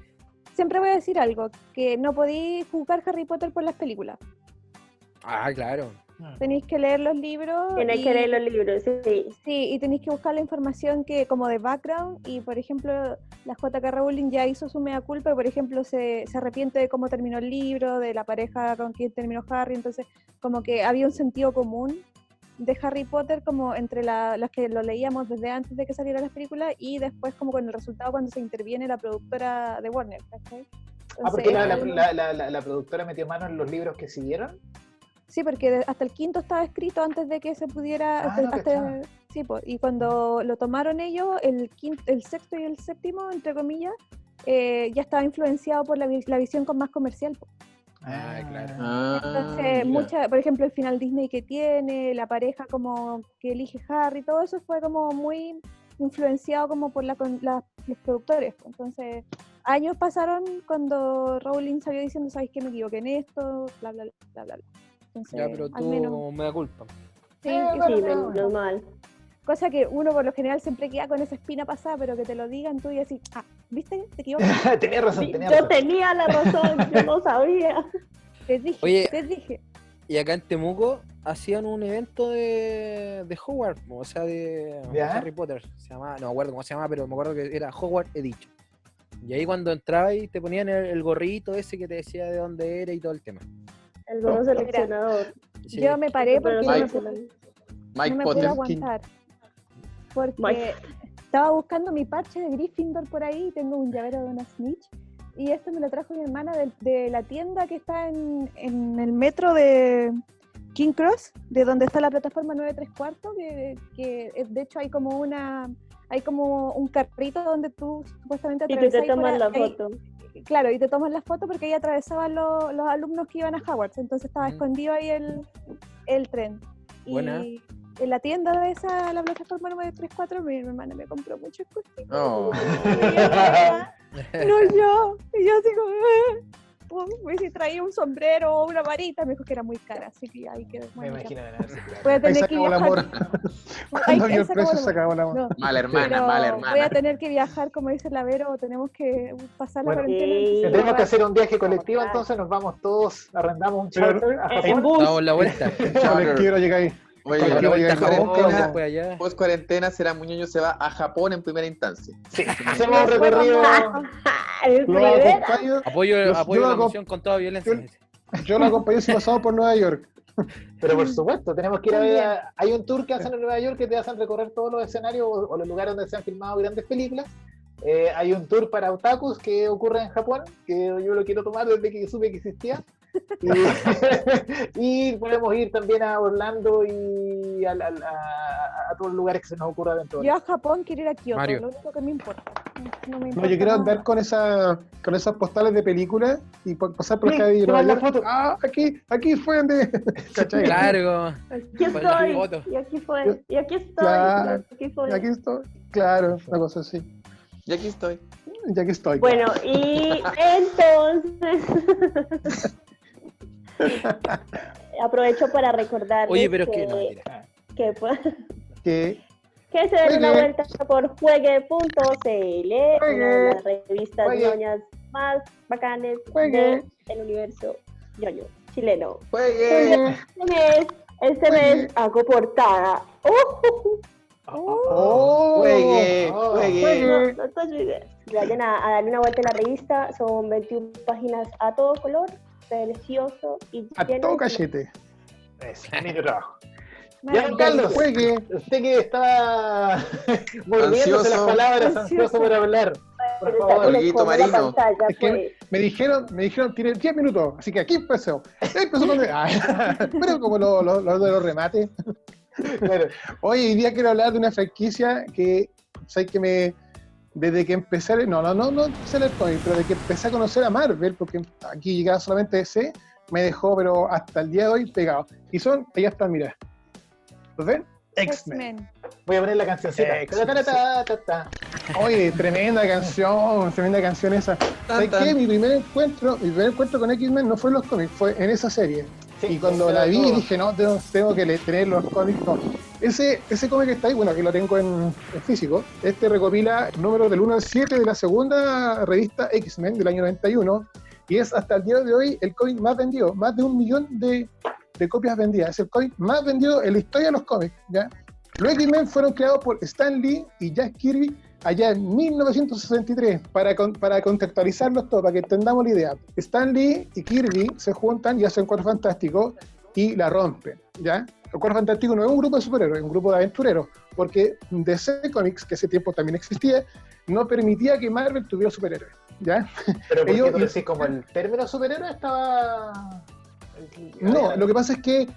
Speaker 4: Siempre voy a decir algo, que no podéis jugar Harry Potter por las películas.
Speaker 2: Ah, claro.
Speaker 4: Tenéis que leer los libros.
Speaker 6: Tienes que leer los libros, sí.
Speaker 4: Sí, y tenéis que buscar la información que como de background, y por ejemplo la J.K. Rowling ya hizo su mea culpa, y por ejemplo se arrepiente de cómo terminó el libro, de la pareja con quien terminó Harry, entonces como que había un sentido común de Harry Potter como entre las que lo leíamos desde antes de que salieran las películas y después como con el resultado cuando se interviene la productora de Warner, ¿cachai?
Speaker 1: Porque
Speaker 4: Entonces,
Speaker 1: la productora metió mano en los libros que siguieron.
Speaker 4: sí, porque hasta el quinto estaba escrito antes de que se pudiera...
Speaker 1: no cachaba.
Speaker 4: Sí, y cuando lo tomaron ellos, el sexto y el séptimo, entre comillas, ya estaba influenciado por la visión más comercial.
Speaker 2: claro.
Speaker 4: Entonces,
Speaker 3: ya.
Speaker 4: por ejemplo, el final Disney que tiene, la pareja como que elige Harry, todo eso fue como muy influenciado como por los productores. Entonces, años pasaron cuando Rowling salió diciendo, ¿sabes qué? Me equivoqué en esto, bla, bla, bla, bla, bla. Entonces,
Speaker 2: Ya, pero
Speaker 4: al
Speaker 2: tú
Speaker 4: menos,
Speaker 2: me da culpa.
Speaker 4: sí,
Speaker 6: Sí, menos mal.
Speaker 4: cosa que uno por lo general siempre queda con esa espina pasada, pero que te lo digan tú y así, ¿viste? Te equivocaste,
Speaker 1: Tenía razón,
Speaker 6: Sí,
Speaker 1: tenía
Speaker 6: yo
Speaker 1: razón.
Speaker 6: tenía la razón, yo no sabía.
Speaker 4: te dije,
Speaker 2: Oye.
Speaker 4: te dije.
Speaker 2: Y acá en Temuco hacían un evento de Hogwarts, o sea, de
Speaker 1: ¿Ya?
Speaker 2: Harry Potter. Se llamaba, no me acuerdo cómo se llama, pero me acuerdo que era Hogwarts Edition. Y ahí cuando entrabas y te ponían el gorrito ese que te decía de dónde era y todo el tema.
Speaker 6: El gorro seleccionador.
Speaker 2: Sí.
Speaker 4: Yo me paré porque no me
Speaker 3: Mike.
Speaker 4: pude,
Speaker 3: Mike
Speaker 4: no me
Speaker 3: Potter.
Speaker 4: pude aguantar. Porque
Speaker 6: Mike.
Speaker 4: estaba buscando mi parche de Gryffindor por ahí, tengo un llavero de una Snitch, y esto me lo trajo mi hermana de la tienda que está en el metro de King Cross, de donde está la plataforma 9¾ que de hecho hay como un carrito donde tú supuestamente
Speaker 6: Y tú te
Speaker 4: atravesás
Speaker 6: tomas la
Speaker 4: ahí.
Speaker 6: foto.
Speaker 4: Claro, y te tomas la foto porque ahí atravesaban los alumnos que iban a Hogwarts, entonces estaba escondido ahí el tren.
Speaker 2: Buena.
Speaker 4: Y en la tienda de esa, la plataforma 934, mi hermana me compró muchas cositas.
Speaker 3: Oh.
Speaker 4: No yo. Y yo así como, pues, si traía un sombrero o una varita, me dijo que era muy cara, así que ahí quedó.
Speaker 1: Me
Speaker 4: Bueno,
Speaker 1: imagino.
Speaker 4: voy a
Speaker 5: Ahí se
Speaker 4: tener que
Speaker 5: acabó el amor.
Speaker 4: viajar.
Speaker 5: Cuando vio el
Speaker 4: se
Speaker 5: precio
Speaker 4: acabó
Speaker 5: se acabó el amor.
Speaker 4: No,
Speaker 3: Mala hermana,
Speaker 4: pero
Speaker 3: mala
Speaker 4: voy a
Speaker 3: hermana.
Speaker 4: tener que viajar, como dice la Vero, tenemos que pasar la
Speaker 1: Bueno,
Speaker 4: cuarentena.
Speaker 6: sí.
Speaker 4: entonces
Speaker 1: Tenemos que
Speaker 4: voy
Speaker 1: hacer un viaje colectivo,
Speaker 6: Claro.
Speaker 1: entonces nos vamos todos, arrendamos un
Speaker 5: Pero-
Speaker 1: charter a
Speaker 6: En
Speaker 1: Japón.
Speaker 6: bus.
Speaker 2: Damos la vuelta.
Speaker 5: Colectivo llega ahí.
Speaker 3: Oye,
Speaker 2: Damos la
Speaker 5: Colectivo
Speaker 2: vuelta a
Speaker 5: llega ahí.
Speaker 2: Japón,
Speaker 3: cuarentena-
Speaker 2: después allá.
Speaker 3: post cuarentena será Muñoño se va a Japón en primera instancia.
Speaker 1: Sí, hacemos un recorrido.
Speaker 6: El
Speaker 5: Lo
Speaker 6: primer-
Speaker 5: acompaño,
Speaker 2: Apoyo
Speaker 5: Yo
Speaker 2: la
Speaker 5: hago-
Speaker 2: moción con toda violencia.
Speaker 5: yo lo acompañé si pasamos por Nueva York.
Speaker 1: Pero por supuesto, tenemos que ir a ver.
Speaker 4: También.
Speaker 1: Hay un tour que hacen en Nueva York que te hacen recorrer todos los escenarios o los lugares donde se han filmado grandes películas. Hay un tour para otakus que ocurre en Japón, que yo lo quiero tomar desde que supe que existía. Y podemos ir también a Orlando y a todos los lugares que se nos ocurra dentro.
Speaker 4: Yo a Japón quiero ir a Kioto,
Speaker 2: Mario.
Speaker 4: lo único que me importa. No me
Speaker 5: No,
Speaker 4: importa
Speaker 5: yo quiero
Speaker 4: nada.
Speaker 5: andar con esas postales de película y pasar por
Speaker 1: Sí,
Speaker 5: la calle de
Speaker 1: tomar
Speaker 5: Nueva
Speaker 1: la
Speaker 5: York.
Speaker 1: foto.
Speaker 5: Ah, aquí fue donde. ¿Cachai?
Speaker 2: Claro.
Speaker 6: Aquí
Speaker 2: Con la
Speaker 6: estoy.
Speaker 2: foto.
Speaker 6: Y aquí fue. Y aquí estoy.
Speaker 5: Claro.
Speaker 6: Y aquí fue.
Speaker 5: Aquí estoy. Claro, una cosa así.
Speaker 3: Y aquí estoy.
Speaker 5: Y aquí estoy.
Speaker 6: Bueno, y entonces aprovecho para recordarles
Speaker 2: Oye, pero es que no, mentira.
Speaker 6: que,
Speaker 5: Que
Speaker 6: que se den una
Speaker 5: Juegue.
Speaker 6: vuelta por juegue.cl, una de las revistas
Speaker 1: Juegue.
Speaker 6: ñoñas más bacanes
Speaker 5: Juegue.
Speaker 6: del universo ñoño chileno.
Speaker 3: Juegue.
Speaker 6: Este mes hago portada.
Speaker 5: ¡Oh!
Speaker 3: Juegue.
Speaker 1: Oh,
Speaker 3: Juegue.
Speaker 6: No, no te olvides. Vayan a darle una vuelta a la revista, son 21 páginas a todo color, precioso y
Speaker 5: A
Speaker 6: lleno
Speaker 5: todo
Speaker 6: de-
Speaker 5: cachete.
Speaker 1: Es bonito trabajo. Ya,
Speaker 4: Maravilloso.
Speaker 1: don Carlos,
Speaker 5: Juegue.
Speaker 1: usted que estaba mordiéndose las
Speaker 3: Ansioso.
Speaker 1: palabras, ansioso por hablar. Por favor.
Speaker 6: Les
Speaker 3: Olguito
Speaker 6: pongo la
Speaker 3: Marino.
Speaker 6: pantalla,
Speaker 5: Es que
Speaker 6: pues.
Speaker 5: me dijeron, tiene 10 minutos, así que aquí empezó. Empezó con... pero como lo de los remates.
Speaker 1: Claro.
Speaker 5: Hoy día quiero hablar de una franquicia que, ¿sabes? Que desde que empecé, no empecé a leer cómics, pero desde que empecé a conocer a Marvel, porque aquí llegaba solamente ese, me dejó, pero hasta el día de hoy pegado. Y allá están, mira. ¿Los ven? X-Men.
Speaker 4: X-Men.
Speaker 1: Voy a poner la cancioncita.
Speaker 5: X-Men.
Speaker 1: Ta-ta-ta-ta-ta.
Speaker 5: Oye, tremenda canción esa. ¿Sabes
Speaker 3: tan.
Speaker 5: qué? Mi primer encuentro con X-Men no fue en los cómics, fue en esa serie.
Speaker 1: Sí,
Speaker 5: Y cuando
Speaker 1: eso
Speaker 5: la
Speaker 1: era
Speaker 5: vi
Speaker 1: todo.
Speaker 5: dije, no, tengo que tener los cómics. No. Ese cómic que está ahí, bueno, aquí lo tengo en físico. Este recopila números del 1 al 7 de la segunda revista X-Men del año 91. Y es hasta el día de hoy el cómic más vendido, más de 1 millón de copias vendidas. Es el cómic más vendido en la historia de los cómics, ¿ya? Los X-Men fueron creados por Stan Lee y Jack Kirby allá en 1963, para contextualizarlos todo, para que entendamos la idea. Stan Lee y Kirby se juntan y hacen Cuatro Fantásticos y la rompen, ¿ya? Los Cuatro Fantásticos no es un grupo de superhéroes, es un grupo de aventureros, porque DC Comics, que ese tiempo también existía, no permitía que Marvel tuviera superhéroes, ¿ya?
Speaker 1: Pero ¿por
Speaker 5: Ellos-
Speaker 1: qué tú decís como el término superhéroe estaba...?
Speaker 5: No, lo que pasa es que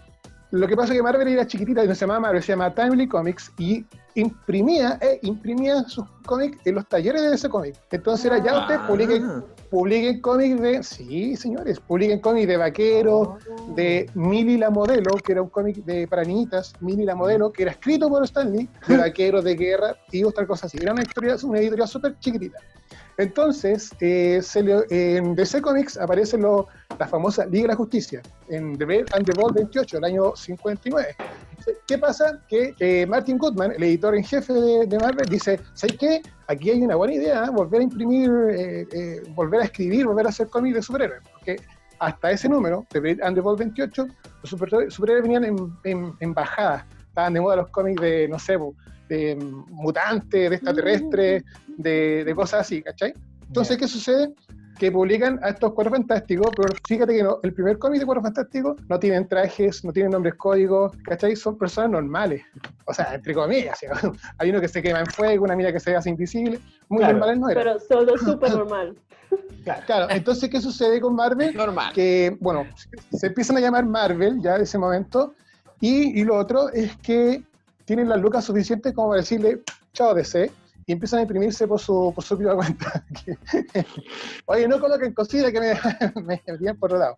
Speaker 5: Marvel era chiquitita y no se llamaba Marvel, se llamaba Timely Comics y imprimía sus cómics en los talleres de ese cómic. Entonces era ya usted publique publiquen cómics de, sí, señores, publiquen cómics de vaqueros, de Millie la Modelo, que era un cómic para niñitas, Millie la Modelo, que era escrito por Stan Lee, de vaqueros, de guerra y otra cosa así. Era una editorial súper chiquitita. Entonces, en DC Comics aparece la famosa Liga de la Justicia, en The Brave and the Bold 28, el año 59. ¿Qué pasa? Que Martin Goodman, el editor en jefe de Marvel, dice, ¿sabes qué? Aquí hay una buena idea, volver a imprimir, volver a escribir, volver a hacer cómics de superhéroes. Porque hasta ese número, The Brave and the Bold 28, los superhéroes venían en bajada. Estaban de moda los cómics de, no sé, de mutantes, de extraterrestres, de cosas así, ¿cachai? Entonces, ¿qué sucede? Que publican a estos Cuatro Fantásticos, pero fíjate que el primer cómic de Cuatro Fantásticos no tienen trajes, no tienen nombres códigos, ¿cachai? Son personas normales, o sea, entre comillas, ¿sí? Hay uno que se quema en fuego, una mina que se hace invisible, muy normales no eran.
Speaker 6: Pero solo súper normal.
Speaker 5: Claro, entonces, ¿qué sucede con Marvel?
Speaker 3: Normal.
Speaker 5: Que, bueno, se empiezan a llamar Marvel ya en ese momento, y lo otro es que tienen las lucas suficientes como para decirle, chao DC, y empiezan a imprimirse por su propia cuenta. Oye, no coloquen cositas que me metían por otro lado.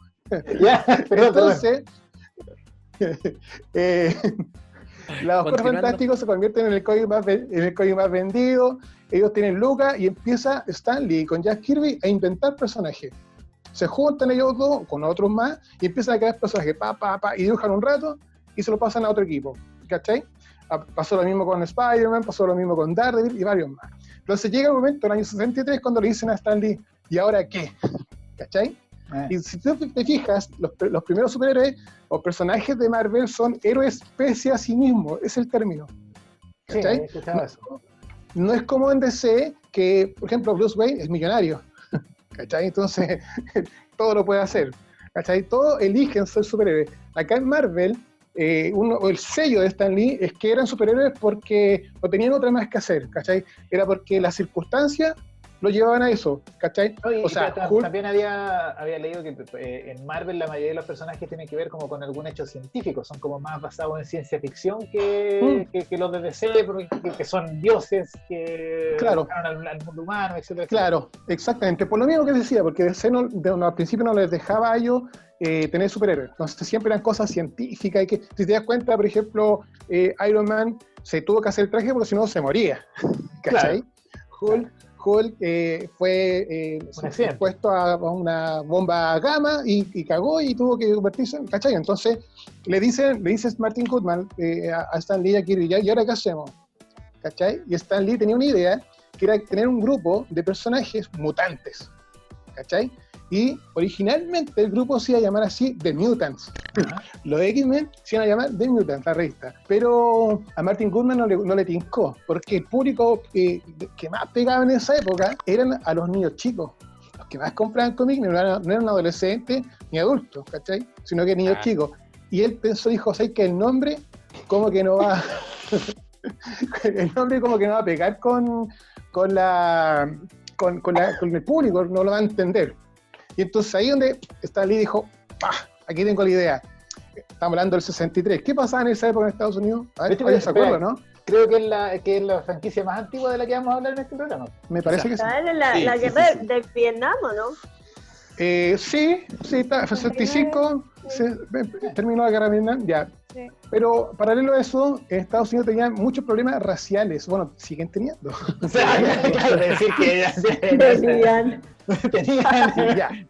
Speaker 5: Entonces, los Cuatro Fantásticos se convierten en el cómic más vendido, ellos tienen lucas y empieza Stan Lee con Jack Kirby a inventar personajes. Se juntan ellos dos con otros más y empiezan a crear personajes, y dibujan un rato y se lo pasan a otro equipo, ¿cachai? Pasó lo mismo con Spider-Man, pasó lo mismo con Daredevil y varios más. Entonces llega el momento, el año 63, cuando le dicen a Stan Lee, ¿y ahora qué? ¿Cachai? Y si tú te fijas, los primeros superhéroes o personajes de Marvel son héroes pese a sí mismos, es el término. ¿Cachai?
Speaker 1: Sí,
Speaker 5: no es como en DC, que, por ejemplo, Bruce Wayne es millonario. ¿Cachai? Entonces, todo lo puede hacer. ¿Cachai? Todos eligen ser superhéroes. Acá en Marvel, el sello de Stan Lee es que eran superhéroes porque no tenían otra más que hacer, ¿cachai? Era porque las circunstancias lo llevaban a eso, ¿cachai?
Speaker 1: O sea, también había leído que en Marvel la mayoría de los personajes tienen que ver como con algún hecho científico, son como más basados en ciencia ficción que los de DC, que son dioses que buscaron al mundo humano, etcétera.
Speaker 5: Claro, exactamente, por lo mismo que decía, porque DC al principio no les dejaba a ellos tener superhéroes, entonces siempre eran cosas científicas, y que si te das cuenta, por ejemplo, Iron Man se tuvo que hacer el traje porque si no se moría, ¿cachai? Claro. Hulk fue expuesto a una bomba gamma y cagó y tuvo que convertirse en, ¿cachai? Entonces le dice Martin Goodman a Stan Lee y a Kirby, ¿y ahora qué hacemos? ¿Cachai? Y Stan Lee tenía una idea que era tener un grupo de personajes mutantes, ¿cachai? Y originalmente el grupo se iba a llamar así The Mutants. Los X-Men se iban a llamar The Mutants, la revista. Pero a Martin Goodman no le tincó, porque el público que más pegaba en esa época eran a los niños chicos. Los que más compraban cómics no eran adolescentes ni adultos, ¿cachai? Sino que niños chicos. Y él dijo, ¿sabes que el nombre como que no va... el nombre como que no va a pegar con el público, no lo va a entender. Y entonces ahí donde Stan Lee dijo, aquí tengo la idea. Estamos hablando del 63. ¿Qué pasaba en esa época en Estados Unidos? A ver, ¿se acuerdan, no?
Speaker 1: Creo que es la franquicia más antigua de la que vamos a hablar en este programa.
Speaker 5: Me parece que sí.
Speaker 6: La guerra de Vietnam, ¿o no?
Speaker 5: Sí, está, 65, terminó la guerra de Vietnam, ya. Sí. Pero paralelo a eso, en Estados Unidos tenían muchos problemas raciales. Bueno, siguen teniendo.
Speaker 1: Claro, decir que
Speaker 6: tenían.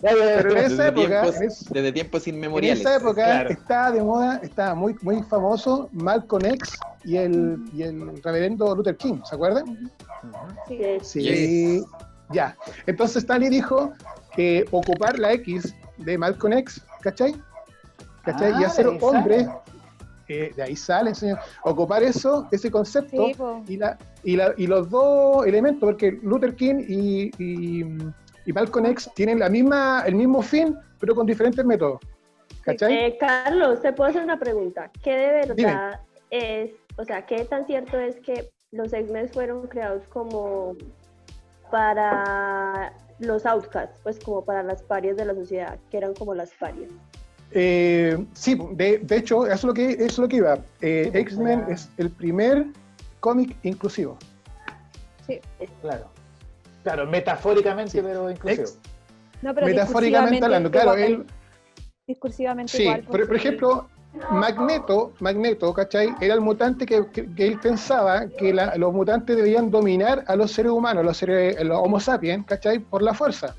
Speaker 5: Pero en esa época,
Speaker 3: desde tiempos inmemoriales.
Speaker 5: En esa época estaba de moda, estaba muy, muy famoso Malcolm X y el reverendo Luther King, ¿se acuerdan? Sí. Ya. Entonces Stan Lee dijo que ocupar la X de Malcolm X, ¿cachai? Y hacer hombre. De ahí sale, señor. Ocupar ese concepto y los dos elementos, porque Luther King y Malcolm X tienen el mismo fin, pero con diferentes métodos. ¿Cachai?
Speaker 6: Carlos, ¿te puedo hacer una pregunta? ¿Qué de verdad es, o sea, qué tan cierto es que los X-Men fueron creados como para los outcasts, pues como para las parias de la sociedad, que eran como las parias?
Speaker 5: Sí, de hecho, eso es lo que iba. X-Men es el primer cómic inclusivo.
Speaker 1: Sí, claro, metafóricamente, pero inclusivo.
Speaker 4: No, pero
Speaker 5: metafóricamente hablando, claro, él...
Speaker 4: Discursivamente
Speaker 5: Sí,
Speaker 4: igual.
Speaker 5: por ejemplo, Magneto, ¿cachai? Era el mutante que él pensaba que los mutantes debían dominar a los seres humanos, los Homo sapiens, ¿cachai? Por la fuerza.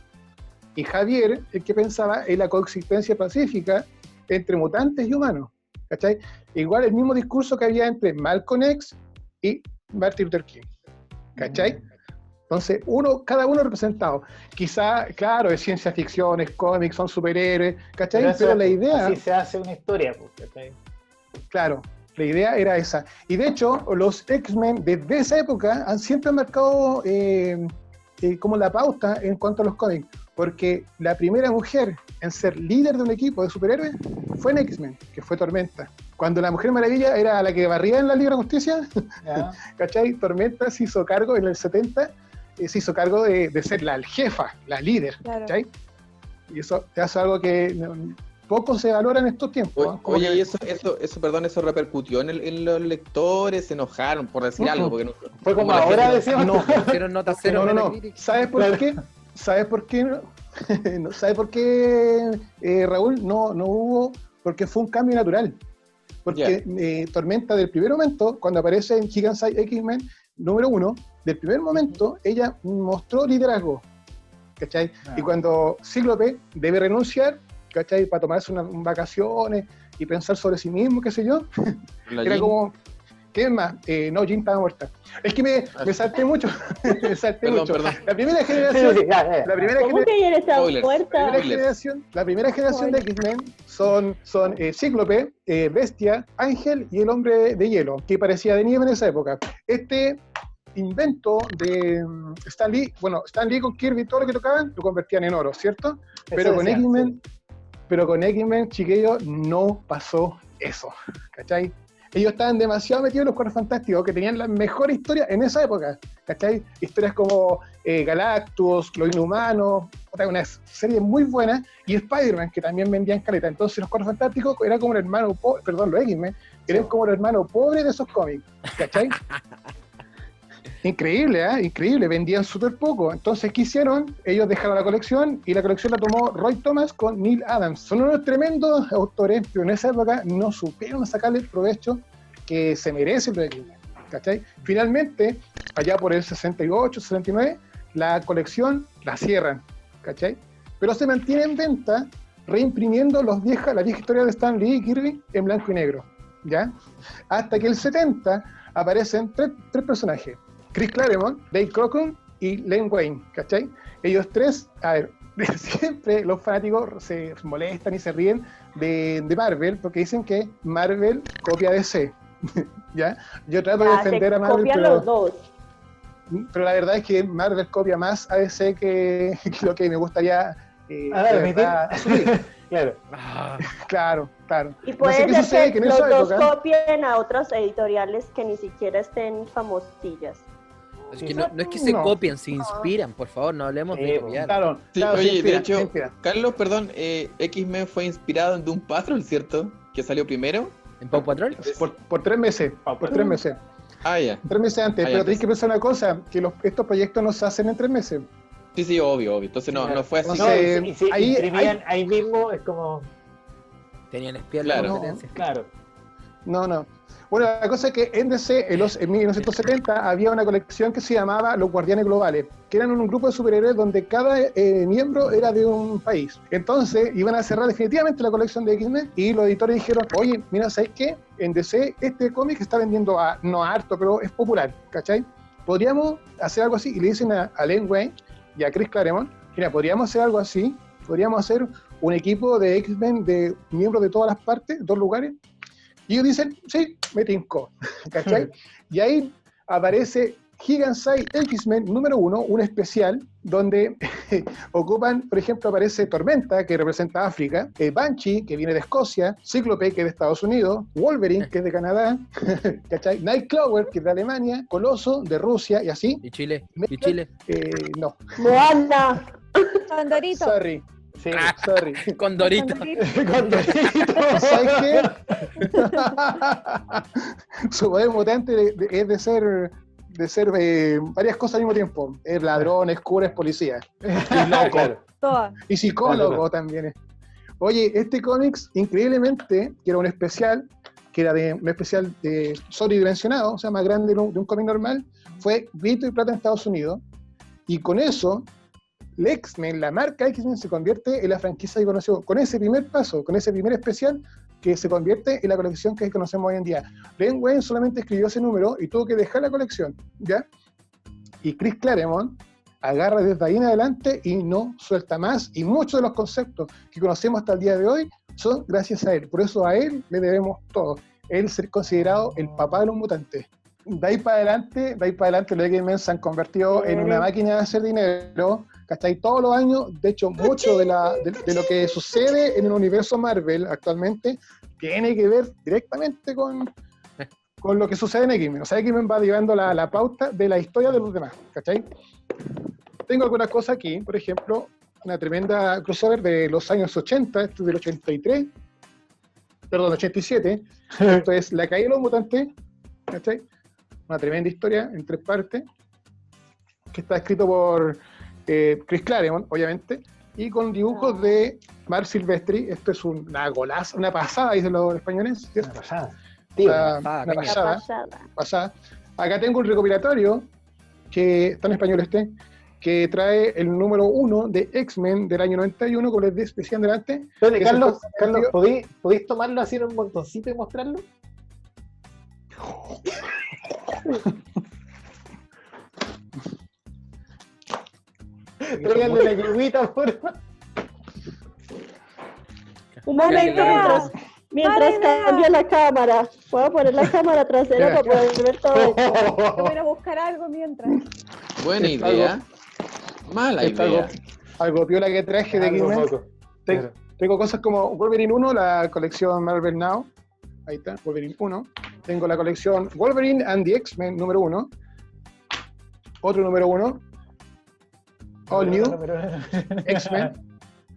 Speaker 5: Y Javier, el que pensaba en la coexistencia pacífica entre mutantes y humanos, ¿cachai? Igual el mismo discurso que había entre Malcolm X y Martin Luther King, ¿cachai? Entonces, cada uno representado. Quizá, claro, es ciencia ficción, es cómics, son superhéroes, ¿cachai? Pero la idea...
Speaker 1: Así se hace una historia, ¿cachai?
Speaker 5: Claro, la idea era esa. Y de hecho, los X-Men desde esa época siempre han marcado como la pauta en cuanto a los cómics. Porque la primera mujer en ser líder de un equipo de superhéroes fue en X-Men, que fue Tormenta. Cuando la Mujer Maravilla era la que barría en la Liga de la Justicia, ¿cachai? Tormenta se hizo cargo en el 70, se hizo cargo de ser la jefa, la líder,
Speaker 4: Claro.
Speaker 5: ¿cachai? Y eso te hace algo que poco se valora en estos tiempos. ¿no? Como
Speaker 3: Oye,
Speaker 5: que-
Speaker 3: y eso repercutió en los lectores, se enojaron por decir algo, porque no,
Speaker 1: Fue como
Speaker 3: la
Speaker 1: ahora
Speaker 3: gente-
Speaker 1: decimos.
Speaker 5: No,
Speaker 2: Hicieron nota cero
Speaker 5: no.
Speaker 2: en Metacritic.
Speaker 5: ¿Sabes por qué? ¿Sabes por qué? ¿Sabes por qué, Raúl? No hubo, porque fue un cambio natural. Porque Tormenta, del primer momento, cuando aparece en Gigant Size X-Men número 1, del primer momento, ella mostró liderazgo, ¿cachai? Y cuando Cíclope debe renunciar, ¿cachai? Para tomarse unas vacaciones y pensar sobre sí mismo, qué sé yo,
Speaker 3: la
Speaker 5: era
Speaker 3: Jean-
Speaker 5: como... ¿Qué más? No, Jean estaba muerta. Es que me salté mucho. Me salté mucho.
Speaker 3: Perdón.
Speaker 5: La primera generación...
Speaker 1: Sí, ya.
Speaker 5: La primera
Speaker 6: ¿Cómo que ayer estaba
Speaker 3: Spoilers.
Speaker 6: muerta?
Speaker 5: la primera generación de X-Men son Cíclope, Bestia, Ángel y el Hombre de Hielo, que parecía de nieve en esa época. Este invento de Stan Lee con Kirby, todo lo que tocaban, lo convertían en oro, ¿cierto? Pero con X-Men, chiquillos, no pasó eso, ¿cachai? Ellos estaban demasiado metidos en los Cuatro Fantásticos, que tenían la mejor historia en esa época, ¿cachai? Historias como Galactus, Los Inhumanos, una serie muy buena, y Spider-Man, que también vendían caleta. Entonces los Cuatro Fantásticos eran como el hermano pobre, los X-Men, eran como el hermano pobre de esos cómics, ¿cachai? Increíble, increíble, vendían súper poco. Entonces, ¿qué hicieron? Ellos dejaron la colección y la colección la tomó Roy Thomas con Neil Adams. Son unos tremendos autores, pero en esa época no supieron sacarle el provecho que se merece el X-Men, ¿cachai? Finalmente, allá por el 68, 69, la colección la cierran, ¿cachai? Pero se mantiene en venta reimprimiendo la vieja historia de Stan Lee y Kirby en blanco y negro, ¿ya? Hasta que el 70 aparecen tres personajes. Chris Claremont, Dave Cockrum y Len Wein, ¿cachai? Ellos tres, a ver, siempre los fanáticos se molestan y se ríen de Marvel porque dicen que Marvel copia DC, ¿ya? Yo trato de defender a Marvel,
Speaker 6: Copian los dos.
Speaker 5: pero la verdad es que Marvel copia más a DC que lo que me gustaría de verdad asumir.
Speaker 1: Claro.
Speaker 5: Claro.
Speaker 6: Y
Speaker 5: No
Speaker 6: puede
Speaker 5: sé qué
Speaker 6: ser
Speaker 5: sucede,
Speaker 6: que
Speaker 5: en
Speaker 6: los
Speaker 5: esa
Speaker 6: dos
Speaker 5: época-
Speaker 6: copien a otros editoriales que ni siquiera estén famosillas.
Speaker 2: Es que no es que se
Speaker 5: No.
Speaker 2: copien, se inspiran, por favor, no hablemos de copiar.
Speaker 5: Claro,
Speaker 3: Sí,
Speaker 5: claro,
Speaker 3: oye,
Speaker 5: se inspira,
Speaker 3: de hecho,
Speaker 5: se inspira.
Speaker 3: Carlos, perdón, X-Men fue inspirado en Doom Patrol, ¿cierto? Que salió primero.
Speaker 2: ¿En Paw Patrol?
Speaker 5: Por 3 meses, por 3 meses.
Speaker 3: Ah, ya.
Speaker 5: 3 meses antes,
Speaker 3: Ah, ya,
Speaker 5: pero tenéis que pensar una cosa, que estos proyectos no se hacen en 3 meses.
Speaker 3: Sí, obvio. Entonces no fue así.
Speaker 1: No, y si
Speaker 5: ahí-
Speaker 1: imprimían ahí mismo, es como.
Speaker 2: Tenían espías
Speaker 3: Claro.
Speaker 2: la competencia.
Speaker 1: Claro.
Speaker 5: No. Bueno, la cosa es que en DC, en 1970, había una colección que se llamaba Los Guardianes Globales, que eran un grupo de superhéroes donde cada miembro era de un país. Entonces, iban a cerrar definitivamente la colección de X-Men y los editores dijeron, oye, mira, ¿sabes qué? En DC, este cómic está vendiendo no harto, pero es popular, ¿cachai? Podríamos hacer algo así, y le dicen a Len Wein y a Chris Claremont, mira, podríamos hacer algo así, podríamos hacer un equipo de X-Men de miembros de todas las partes, 2 lugares, y ellos dicen, sí, me tincó, ¿cachai? Y ahí aparece Gigant Size X-Men número 1, un especial, donde ocupan, por ejemplo, aparece Tormenta, que representa África, Banshee, que viene de Escocia, Cíclope, que es de Estados Unidos, Wolverine, que es de Canadá, ¿cachai? Nightcrawler, que es de Alemania, Coloso, de Rusia, y así.
Speaker 2: ¿Y Chile?
Speaker 5: Mezclan-
Speaker 2: ¿Y Chile?
Speaker 5: No,
Speaker 6: ¡Moana!
Speaker 4: Condorito.
Speaker 5: sorry.
Speaker 1: Sí.
Speaker 5: Sorry.
Speaker 2: Con Dorito.
Speaker 5: ¿Sabes qué? Su poder mutante es de de ser varias cosas al mismo tiempo. Es ladrón, es cura, es policía. Y loco.
Speaker 1: Claro.
Speaker 4: Todas.
Speaker 5: Y psicólogo
Speaker 1: Claro.
Speaker 5: también es. Oye, este cómics, increíblemente, que era un especial, que era de un especial de sobredimensionado, o sea, más grande de un cómic normal, fue grito y plata en Estados Unidos. Y con eso, el X-Men, la marca X-Men, se convierte en la franquicia que conoció. Con ese primer paso, con ese primer especial, que se convierte en la colección que conocemos hoy en día. Len Wein solamente escribió ese número y tuvo que dejar la colección, ¿ya? Y Chris Claremont agarra desde ahí en adelante y no suelta más. Y muchos de los conceptos que conocemos hasta el día de hoy son gracias a él. Por eso a él le debemos todo. Él ser considerado el papá de los mutantes. De ahí para adelante, los X-Men se han convertido en una máquina de hacer dinero. ¿Cachai? Todos los años, de hecho, mucho de lo que sucede en el universo Marvel actualmente tiene que ver directamente con lo que sucede en X-Men. O sea, X-Men va llevando la pauta de la historia de los demás, ¿cachai? Tengo algunas cosas aquí, por ejemplo, una tremenda crossover de los años 80, esto es del 83, perdón, 87, esto es La caída de los mutantes, ¿cachai? Una tremenda historia en 3 partes, que está escrito por Chris Claremont, obviamente, y con dibujos de Marc Silvestri. Esto es una golaza, una pasada, dicen los españoles, ¿cierto?
Speaker 1: Una pasada. Tío,
Speaker 5: Una
Speaker 2: Caña.
Speaker 5: pasada. Acá tengo un recopilatorio, que está en español que trae el número 1 de X-Men del año 91, como les decía delante.
Speaker 1: espérate,
Speaker 5: que
Speaker 1: Carlos,
Speaker 5: se fue-
Speaker 1: Carlos, ¿podéis tomarlo así en un montoncito y mostrarlo? Tráiganle la yuguita, por favor.
Speaker 6: Un momento mientras cambio la cámara. Puedo poner la cámara trasera para poder ver todo esto.
Speaker 4: Yo voy a ir a buscar algo mientras.
Speaker 3: Buena
Speaker 5: Está
Speaker 3: idea. Mala
Speaker 5: Está
Speaker 3: idea.
Speaker 5: algo piola que traje de
Speaker 1: Algo
Speaker 5: X-Men.
Speaker 1: poco.
Speaker 5: Tengo cosas como Wolverine 1, la colección Marvel Now. Ahí está, Wolverine 1. Tengo la colección Wolverine and the X-Men número 1. Otro número 1. All New X-Men.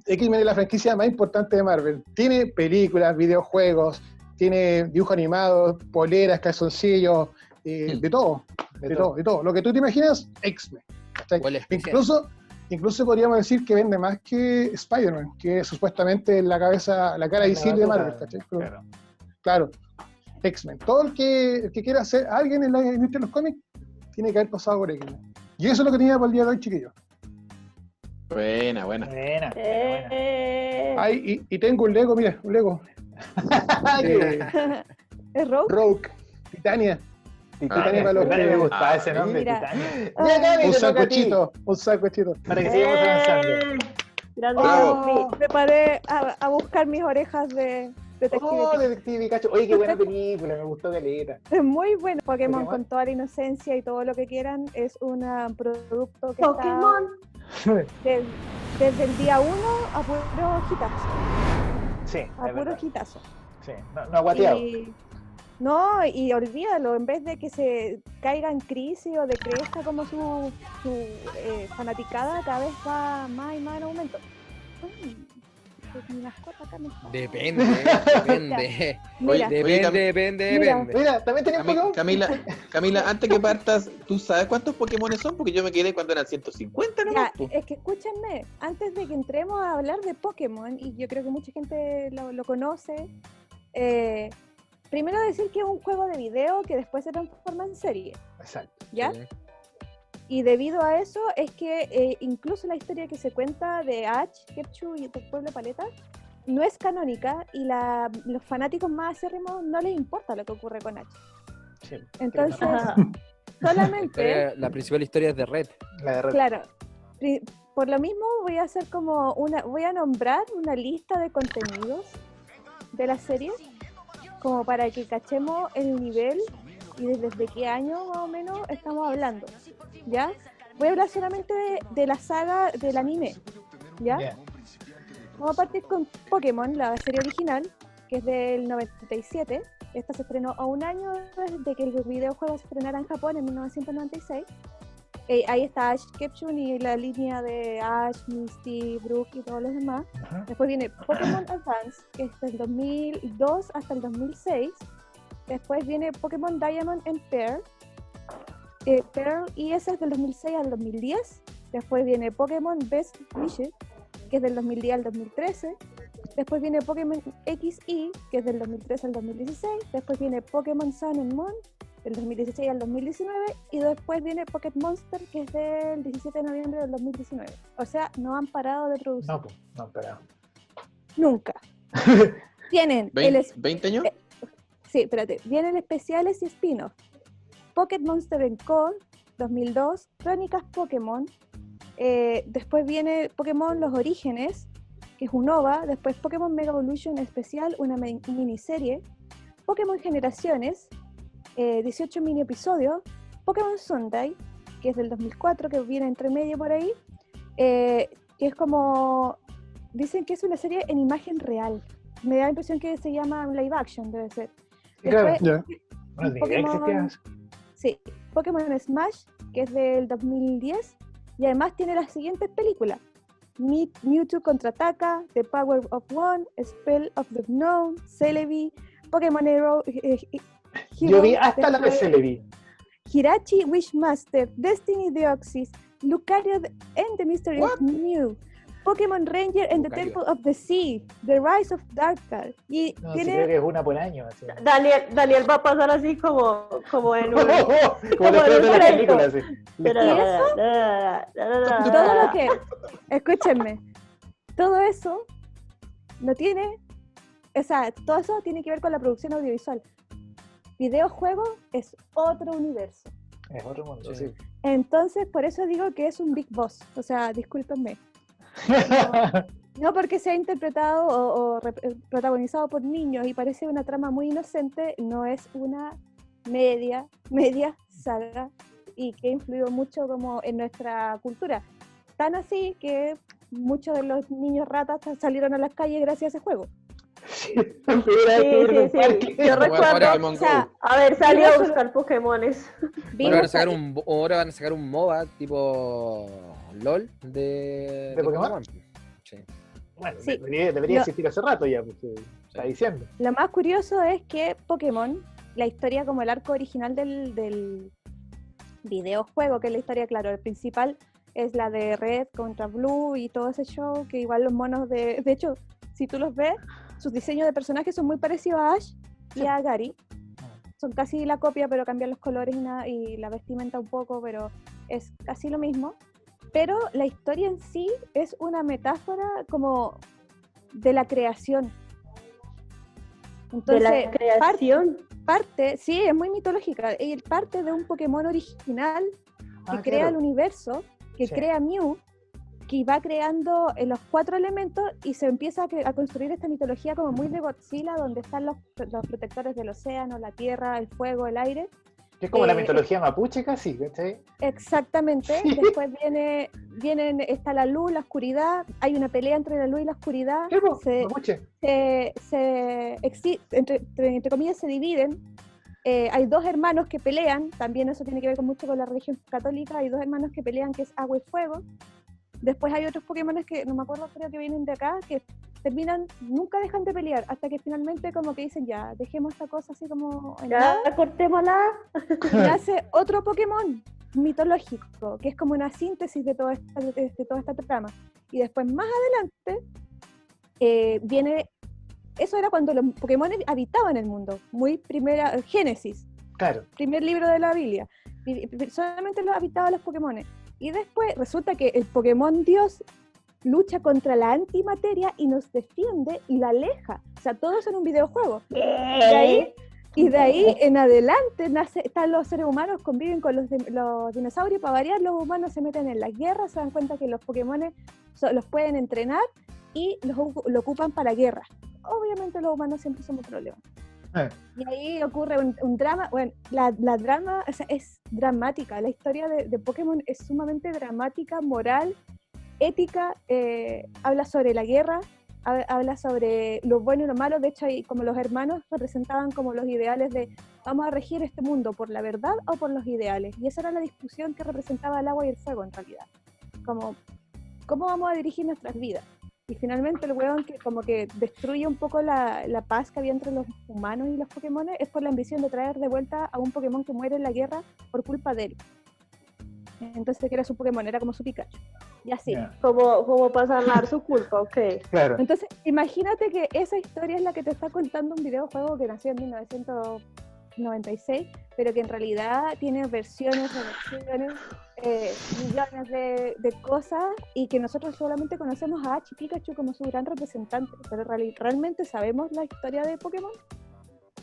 Speaker 5: X-Men es la franquicia más importante de Marvel. Tiene películas, videojuegos, tiene dibujos animados, poleras, calzoncillos, de todo. De todo. Lo que tú te imaginas, X-Men. ¿Cachai?
Speaker 2: Huele especial.
Speaker 5: Incluso podríamos decir que vende más que Spider-Man, que es supuestamente la cara visible de Marvel, ¿cachai? Pero, claro, X-Men. Todo el que quiera ser alguien en la industria de los cómics tiene que haber pasado por X-Men. Y eso es lo que tenía para el día de hoy, chiquillos.
Speaker 3: Buena.
Speaker 1: Buena.
Speaker 5: Y tengo un Lego, mira, un Lego.
Speaker 4: ¿Es Rogue?
Speaker 5: Rogue, Titania.
Speaker 1: Titania,
Speaker 5: para los
Speaker 1: me
Speaker 5: que-
Speaker 1: gustaba ese nombre,
Speaker 4: Mira.
Speaker 1: Titania. Ya, Gaby,
Speaker 5: Un
Speaker 1: te toca a ti,
Speaker 5: sacochito.
Speaker 1: para que sigamos avanzando.
Speaker 6: Grande
Speaker 3: Bravo.
Speaker 6: Sophie.
Speaker 4: Me paré a buscar mis orejas de detective.
Speaker 1: Oh, Detective Pikachu. Oye, qué buena película, me gustó caleta.
Speaker 4: Es muy bueno. Pokémon
Speaker 1: Pokémon.
Speaker 4: con toda la inocencia y todo lo que quieran es un producto que
Speaker 6: Pokémon.
Speaker 4: está desde el día 1 a puro hitazo.
Speaker 1: Sí,
Speaker 4: A
Speaker 1: es
Speaker 4: puro
Speaker 1: verdad.
Speaker 4: hitazo.
Speaker 1: Sí, no guateado.
Speaker 4: Y olvídalo, en vez de que se caiga en crisis o decrezca como su fanaticada, cada vez va más y más en aumento. Mi mascota acá me está-
Speaker 2: Depende.
Speaker 4: Mira,
Speaker 2: Depende.
Speaker 1: Mira, también tenía Pokémon.
Speaker 3: Camila, antes que partas, ¿tú sabes cuántos Pokémon son? Porque yo me quedé cuando eran 150 nomás.
Speaker 4: ya, es que escúchenme, antes de que entremos a hablar de Pokémon, y yo creo que mucha gente lo conoce, primero decir que es un juego de video que después se transforma en serie,
Speaker 1: Exacto.
Speaker 4: ¿ya? Y debido a eso es que incluso la historia que se cuenta de Ash, Ketchum y del pueblo Paleta no es canónica y los fanáticos más acérrimos no les importa lo que ocurre con Ash.
Speaker 1: Sí,
Speaker 4: Entonces,
Speaker 6: Ajá.
Speaker 4: solamente,
Speaker 2: La principal historia es de Red.
Speaker 1: la de
Speaker 4: claro, por lo mismo voy a hacer voy a nombrar una lista de contenidos de la serie como para que cachemos el nivel y desde qué año más o menos estamos hablando, ¿ya? Voy a hablar solamente de la saga del anime, ¿ya?
Speaker 1: Bien.
Speaker 4: Vamos a partir con Pokémon, la serie original, que es del 97. Esta se estrenó a un año de que el videojuego se estrenara en Japón en 1996. Ahí está Ash Ketchum y la línea de Ash, Misty, Brook y todos los demás.
Speaker 1: Ajá.
Speaker 4: Después viene Pokémon Advance, que es del 2002 hasta el 2006. Después viene Pokémon Diamond and Pearl. Pearl, y ese es del 2006 al 2010. Después viene Pokémon Best Wishes, que es del 2010 al 2013. Después viene Pokémon XY, que es del 2013 al 2016. Después viene Pokémon Sun and Moon, del 2016 al 2019. Y después viene Pocket Monster, que es del 17 de noviembre del 2019. O sea, no han parado de producir.
Speaker 1: No, pues, no, pero.
Speaker 4: Nunca. Tienen
Speaker 3: ¿20 años?
Speaker 4: Sí, espérate. Vienen especiales y spin-off. Pocket Monster Co. 2002, Crónicas Pokémon. Después viene Pokémon Los Orígenes, que es un OVA. Después Pokémon Mega Evolution Especial, una miniserie. Pokémon Generaciones, 18 mini episodios. Pokémon Sunday, que es del 2004, que viene entre medio por ahí. Que es como... Dicen que es una serie en imagen real. Me da la impresión que se llama live action, debe ser.
Speaker 1: Claro.
Speaker 5: Ya.
Speaker 1: Bueno, ni idea existía eso.
Speaker 4: Sí, Pokémon Smash, que es del 2010, y además tiene las siguientes películas: Mewtwo Contraataca, The Power of One, Spell of the Unknown, Celebi, Pokémon Hero,
Speaker 1: Yo vi hasta la de
Speaker 4: después
Speaker 1: Celebi.
Speaker 4: Hirachi Wishmaster, Destiny Deoxys, Lucario and the Mystery of Mew, Pokémon Ranger and the
Speaker 2: Lucario.
Speaker 4: Temple of the Sea, The Rise of Darkar. Y
Speaker 1: No, sí,
Speaker 4: tiene
Speaker 1: creo que es una por año. Así.
Speaker 6: Daniel va a pasar así como en un...
Speaker 1: Como después de la película, sí.
Speaker 4: todo lo que, escúchenme, todo eso no tiene, o sea, todo eso tiene que ver con la producción audiovisual. Videojuego es otro universo.
Speaker 1: Es otro mundo, sí.
Speaker 4: Entonces, por eso digo que es un Big Boss. O sea, discúlpenme. No porque sea interpretado o protagonizado por niños y parece una trama muy inocente, no es una media saga y que ha influido mucho como en nuestra cultura. Tan así que muchos de los niños ratas salieron a las calles gracias a ese juego.
Speaker 6: Sí.
Speaker 3: Ahora
Speaker 6: Yo recuerdo,
Speaker 3: Pokémon
Speaker 6: o sea,
Speaker 3: Go.
Speaker 6: a ver, salió a buscar Pokémones.
Speaker 2: Ahora van a sacar un MOBA tipo LOL de
Speaker 1: Pokémon?
Speaker 2: Sí.
Speaker 1: Bueno,
Speaker 4: Sí.
Speaker 1: debería existir hace rato ya, pues, está diciendo.
Speaker 4: Lo más curioso es que Pokémon, la historia como el arco original del videojuego, que es la historia, claro, el principal es la de Red contra Blue y todo ese show, que igual los monos de hecho, si tú los ves, sus diseños de personajes son muy parecidos a Ash y a Gary. Son casi la copia, pero cambian los colores y la vestimenta un poco, pero es casi lo mismo. Pero la historia en sí es una metáfora como de la creación. Entonces,
Speaker 6: De la creación.
Speaker 4: parte, sí, es muy mitológica. Y parte de un Pokémon original que crea
Speaker 1: claro.
Speaker 4: el universo, que
Speaker 1: Sí.
Speaker 4: crea Mew, que va creando los 4 elementos y se empieza a construir esta mitología como muy de Godzilla, donde están los protectores del océano, la tierra, el fuego, el aire.
Speaker 1: Que es como la mitología mapuche casi, ¿cachai?
Speaker 4: Exactamente.
Speaker 1: Sí.
Speaker 4: Después está la luz, la oscuridad, hay una pelea entre la luz y la oscuridad.
Speaker 1: ¿Qué, po?
Speaker 4: Se-
Speaker 1: Mapuche.
Speaker 4: entre comillas se dividen. Hay 2 hermanos que pelean, también eso tiene que ver mucho con la religión católica. Hay 2 hermanos que pelean, que es agua y fuego. Después hay otros Pokémon que no me acuerdo, creo que vienen de acá, que terminan, nunca dejan de pelear, hasta que finalmente como que dicen ya, dejemos esta cosa así como en nada,
Speaker 6: Ya, cortémosla.
Speaker 4: y nace otro Pokémon mitológico, que es como una síntesis de toda esta trama. Y después más adelante viene, eso era cuando los Pokémon habitaban el mundo, muy primera, Génesis,
Speaker 1: Claro.
Speaker 4: primer libro de la Biblia, y solamente los habitaban los Pokémon. Y después resulta que el Pokémon Dios lucha contra la antimateria y nos defiende y la aleja. O sea, todo eso en un videojuego. Y de ahí en adelante están los seres humanos, conviven con los dinosaurios. Para variar, los humanos se meten en las guerras, se dan cuenta que los Pokémon los pueden entrenar y lo ocupan para guerras. Obviamente los humanos siempre somos problemas. Y ahí ocurre un drama. Bueno, la drama, o sea, es dramática. La historia de Pokémon es sumamente dramática, moral, ética. Habla sobre la guerra, habla sobre lo bueno y lo malo. De hecho, ahí, como los hermanos representaban como los ideales de vamos a regir este mundo por la verdad o por los ideales. Y esa era la discusión que representaba el agua y el fuego en realidad. Como, ¿cómo vamos a dirigir nuestras vidas? Y finalmente el weón que como que destruye un poco la paz que había entre los humanos y los Pokémon es por la ambición de traer de vuelta a un Pokémon que muere en la guerra por culpa de él. Entonces que era su Pokémon, era como su Pikachu. Y así.
Speaker 1: Ya.
Speaker 6: Como para sanar su culpa, ok.
Speaker 1: Claro.
Speaker 4: Entonces, imagínate que esa historia es la que te está contando un videojuego que nació en 1996, pero que en realidad tiene versiones, reversiones, millones de cosas, y que nosotros solamente conocemos a Ash y Pikachu como su gran representante, pero realmente sabemos la historia de Pokémon.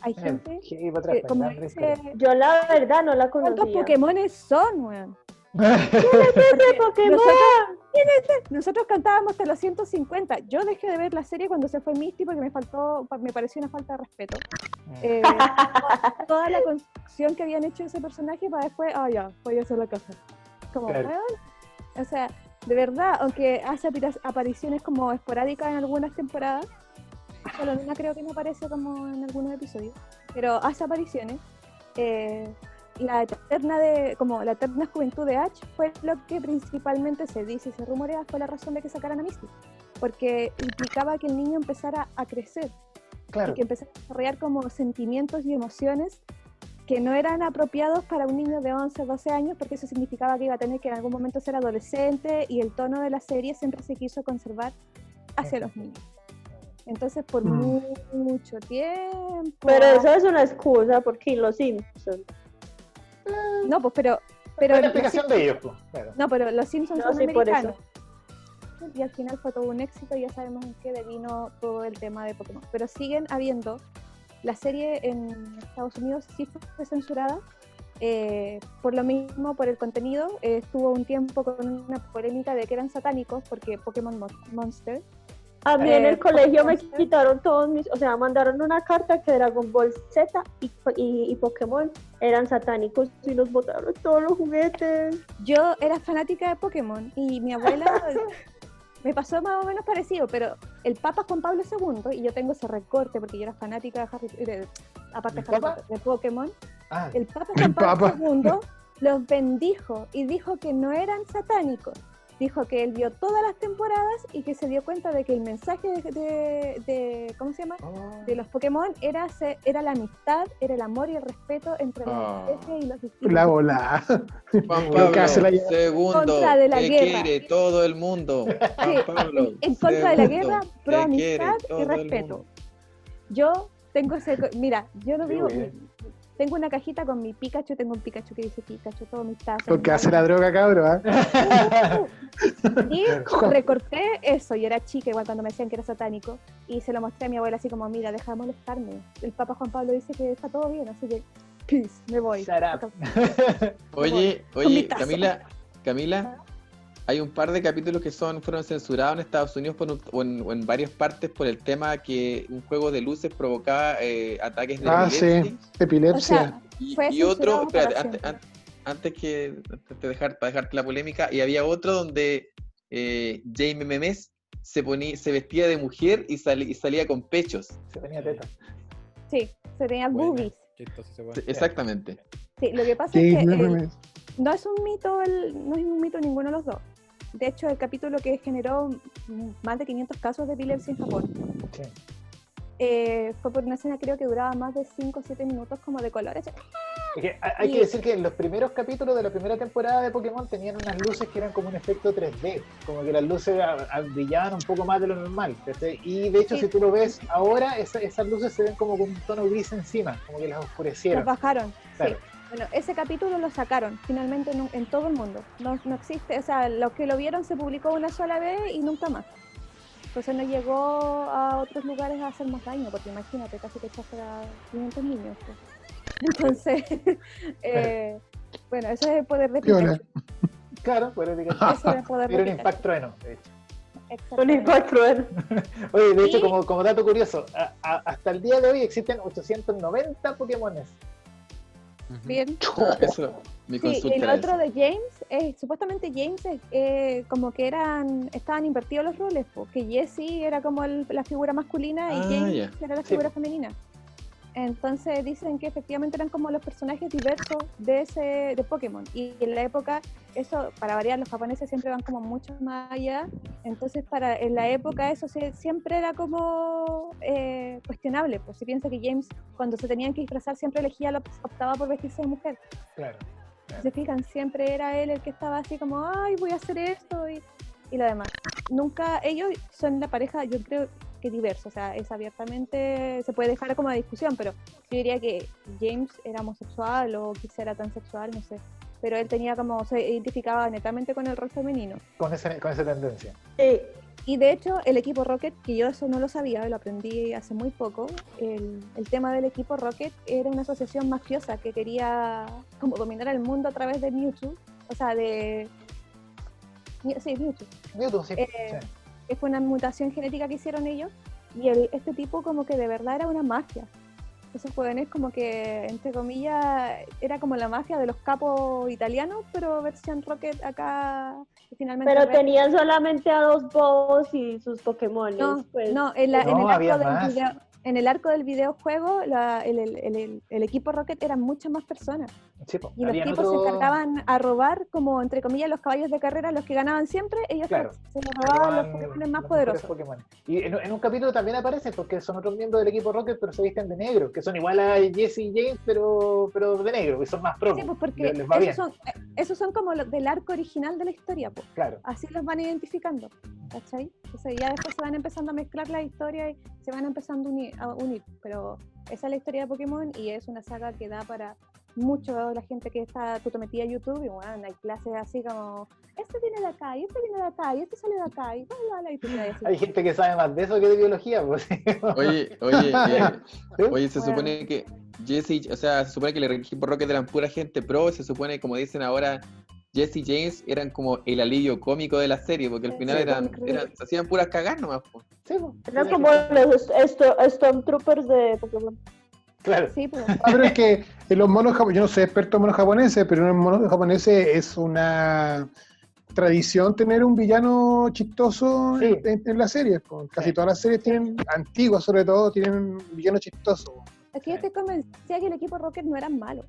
Speaker 4: Hay gente
Speaker 1: Sí, para atrás,
Speaker 4: que, como
Speaker 1: Fernando,
Speaker 4: dice,
Speaker 6: Yo la verdad no la
Speaker 4: ¿cuántos
Speaker 6: conocía.
Speaker 4: Pokémones son, weón?
Speaker 6: ¡Ese Pokémon!
Speaker 4: Nosotros cantábamos hasta los 150. Yo dejé de ver la serie cuando se fue Misty porque me pareció una falta de respeto. Toda la construcción que habían hecho de ese personaje para después, ya, voy a hacer la casa. Como,
Speaker 1: Claro.
Speaker 4: weón, o sea, de verdad, aunque hace apariciones como esporádicas en algunas temporadas, solo en una creo que no aparece como en algunos episodios, pero hace apariciones. La eterna juventud de Ash fue lo que principalmente se dice y se rumorea fue la razón de que sacaran a Misty, porque implicaba que el niño empezara a crecer
Speaker 1: Claro.
Speaker 4: y que empezara a desarrollar como sentimientos y emociones que no eran apropiados para un niño de 11 o 12 años, porque eso significaba que iba a tener que en algún momento ser adolescente, y el tono de la serie siempre se quiso conservar hacia los niños. Entonces por mucho tiempo...
Speaker 6: Pero eso es una excusa porque los Simpsons.
Speaker 4: No, pues pero
Speaker 1: Fue la
Speaker 4: los
Speaker 1: explicación de ellos, pues. Claro.
Speaker 4: No, pero los Simpsons
Speaker 6: No,
Speaker 4: son
Speaker 6: sí, por
Speaker 4: americanos. Y al final fue todo un éxito, y ya sabemos en qué devino todo el tema de Pokémon. Pero siguen habiendo. La serie en Estados Unidos sí fue censurada. Por lo mismo, por el contenido. Estuvo un tiempo con una polémica de que eran satánicos, porque Pokémon Monster.
Speaker 6: A mí en el colegio me
Speaker 4: Pokémon.
Speaker 6: quitaron o sea, mandaron una carta que Dragon Ball Z y Pokémon eran satánicos y nos botaron todos los juguetes.
Speaker 4: Yo era fanática de Pokémon y mi abuela me pasó más o menos parecido, pero el Papa Juan Pablo II, y yo tengo ese recorte porque yo era fanática aparte de,
Speaker 1: ¿El Papa?
Speaker 4: de Pokémon,
Speaker 1: Ah,
Speaker 4: el Papa Juan Pablo II los bendijo y dijo que no eran satánicos. Dijo que él vio todas las temporadas y que se dio cuenta de que el mensaje de ¿cómo se llama? De los Pokémon era la amistad, era el amor y el respeto entre las especies y los distintos.
Speaker 5: La bola.
Speaker 3: Juan
Speaker 5: Creo que hace la-
Speaker 3: Pablo, segundo,
Speaker 4: Contra de la
Speaker 3: te
Speaker 4: guerra.
Speaker 3: quiere todo el mundo. Juan Pablo,
Speaker 4: en contra de la
Speaker 3: segundo,
Speaker 4: guerra, pro
Speaker 3: te quiere
Speaker 4: amistad
Speaker 3: todo
Speaker 4: y
Speaker 3: el
Speaker 4: respeto.
Speaker 3: mundo.
Speaker 4: Yo tengo mira, yo no
Speaker 1: Qué
Speaker 4: digo,
Speaker 1: bueno.
Speaker 4: tengo una cajita con mi Pikachu, tengo un Pikachu que dice Pikachu, todo mis tazas.
Speaker 5: Porque
Speaker 4: mis
Speaker 5: hace la droga, cabrón.
Speaker 4: Y recorté eso, y era chica igual cuando me decían que era satánico, y se lo mostré a mi abuela así como, mira, deja de molestarme. El Papa Juan Pablo dice que está todo bien, así que, peace, me voy.
Speaker 1: Shut up.
Speaker 3: Oye,
Speaker 4: Con mi
Speaker 3: oye,
Speaker 4: taza.
Speaker 3: Camila, hay un par de capítulos que fueron censurados en Estados Unidos o en varias partes por el tema que un juego de luces provocaba ataques de
Speaker 5: Ah,
Speaker 3: epilepsia.
Speaker 5: sí. Epilepsia.
Speaker 4: O sea,
Speaker 3: Y,
Speaker 4: fue
Speaker 3: y otro,
Speaker 4: censurado para
Speaker 3: espérate,
Speaker 4: siempre.
Speaker 3: antes para dejarte la polémica, y había otro donde Jaime Memes se vestía de mujer y salía con pechos.
Speaker 1: Se tenía teta.
Speaker 4: Sí, se tenía
Speaker 2: Buena.
Speaker 4: boobies.
Speaker 2: Chistoso ese weón.
Speaker 3: Exactamente.
Speaker 4: Sí, lo que pasa
Speaker 5: Sí,
Speaker 4: es que
Speaker 5: no mames.
Speaker 4: no es un mito ninguno de los dos. De hecho, el capítulo que generó más de 500 casos de epilepsia en Japón
Speaker 1: Sí.
Speaker 4: fue por una escena, creo que duraba más de 5 o 7 minutos, como de colores.
Speaker 1: Es que hay que decir que los primeros capítulos de la primera temporada de Pokémon tenían unas luces que eran como un efecto 3D, como que las luces brillaban un poco más de lo normal, ¿cachai? Y de hecho,
Speaker 4: Sí.
Speaker 1: si tú lo ves ahora, esas luces se ven como con un tono gris encima, como que las
Speaker 4: Los
Speaker 1: oscurecieron.
Speaker 4: bajaron.
Speaker 1: Claro.
Speaker 4: Sí. Bueno, ese capítulo lo sacaron finalmente en todo el mundo. No existe, o sea, los que lo vieron se publicó una sola vez y nunca más. Entonces no llegó a otros lugares a hacer más daño, porque imagínate, casi que echaste a 500 niños. Pues. Entonces, bueno, ese es el poder de
Speaker 5: Piola.
Speaker 4: Pikachu.
Speaker 1: Claro, pero
Speaker 4: Ese es el poder
Speaker 1: era
Speaker 4: de
Speaker 1: un
Speaker 4: Pikachu.
Speaker 1: impact trueno, de hecho.
Speaker 6: Un
Speaker 4: Exactamente.
Speaker 6: impacto cruel.
Speaker 1: Oye, de hecho,
Speaker 4: Y-
Speaker 1: como dato curioso, hasta el día de hoy existen 890 Pokémones.
Speaker 4: Bien.
Speaker 3: Ah, eso, mi
Speaker 4: Sí,
Speaker 3: consulta
Speaker 4: el
Speaker 3: era
Speaker 4: otro
Speaker 3: esa.
Speaker 4: de James, supuestamente James como que estaban invertidos los roles, porque Jessie era como la figura masculina y
Speaker 3: Ah,
Speaker 4: James
Speaker 3: ya.
Speaker 4: era la
Speaker 1: Sí.
Speaker 4: figura femenina. Entonces dicen que efectivamente eran como los personajes diversos de Pokémon. Y en la época eso, para variar, los japoneses siempre van como mucho más allá, entonces en la época eso siempre era como cuestionable, pues si piensa que James cuando se tenían que disfrazar siempre optaba por vestirse de mujer.
Speaker 1: Claro.
Speaker 4: Si se fijan, siempre era él el que estaba así como, ay, voy a hacer esto y lo demás. Nunca, ellos son la pareja, yo creo que diversa, o sea, es abiertamente, se puede dejar como a discusión, pero yo diría que James era homosexual o quizá era transexual, no sé, pero él tenía como, se identificaba netamente con el rol femenino.
Speaker 1: Con esa tendencia.
Speaker 6: Sí.
Speaker 4: Y de hecho, el equipo Rocket, que yo eso no lo sabía, lo aprendí hace muy poco, el tema del equipo Rocket era una asociación mafiosa que quería como dominar el mundo a través de Mewtwo, o sea, Mewtwo.
Speaker 1: Mewtwo, sí.
Speaker 4: Que fue una mutación genética que hicieron ellos, y este tipo como que de verdad era una mafia. Esos jóvenes como que, entre comillas, era como la mafia de los capos italianos, pero versión Rocket acá, finalmente...
Speaker 6: Pero tenían solamente a 2 boss y sus Pokémon.
Speaker 4: En el arco del videojuego, el equipo Rocket eran muchas más personas.
Speaker 1: Sí,
Speaker 4: y los tipos se encargaban a robar, como entre comillas, los caballos de carrera, los que ganaban siempre, ellos se robaban los Pokémon más poderosos.
Speaker 1: Y en un capítulo también aparecen, porque son otros miembros del equipo Rocket, pero se visten de negro, que son igual a Jesse y James, pero de negro, que son más pros.
Speaker 4: Sí, pues porque esos son como los del arco original de la historia, pues.
Speaker 1: Claro.
Speaker 4: Así los van identificando, ¿cachai? Entonces ya después se van empezando a mezclar la historia y se van empezando a unir, pero esa es la historia de Pokémon y es una saga que da para mucho. La gente que tú te metías a YouTube y bueno, hay clases así como este viene de acá y este viene de acá y este sale de acá y
Speaker 1: hay gente que sabe más de eso que de biología, pues.
Speaker 3: Oye, se supone que Jesse, o sea, se supone que el equipo Rocket eran pura gente pro, se supone, como dicen ahora, Jesse y James eran como el alivio cómico de la serie, porque al final se hacían puras cagas nomás.
Speaker 1: Sí,
Speaker 6: eran como los Stormtroopers de Pokémon.
Speaker 1: Claro.
Speaker 4: Sí, pues.
Speaker 5: Pero es que en los monos japoneses, yo no soy experto en monos japoneses, pero en los monos japoneses es una tradición tener un villano chistoso en las series. Casi todas las series tienen, antiguas sobre todo, tienen un villano chistoso.
Speaker 4: Es que yo te convencía que el equipo Rocket no eran malos.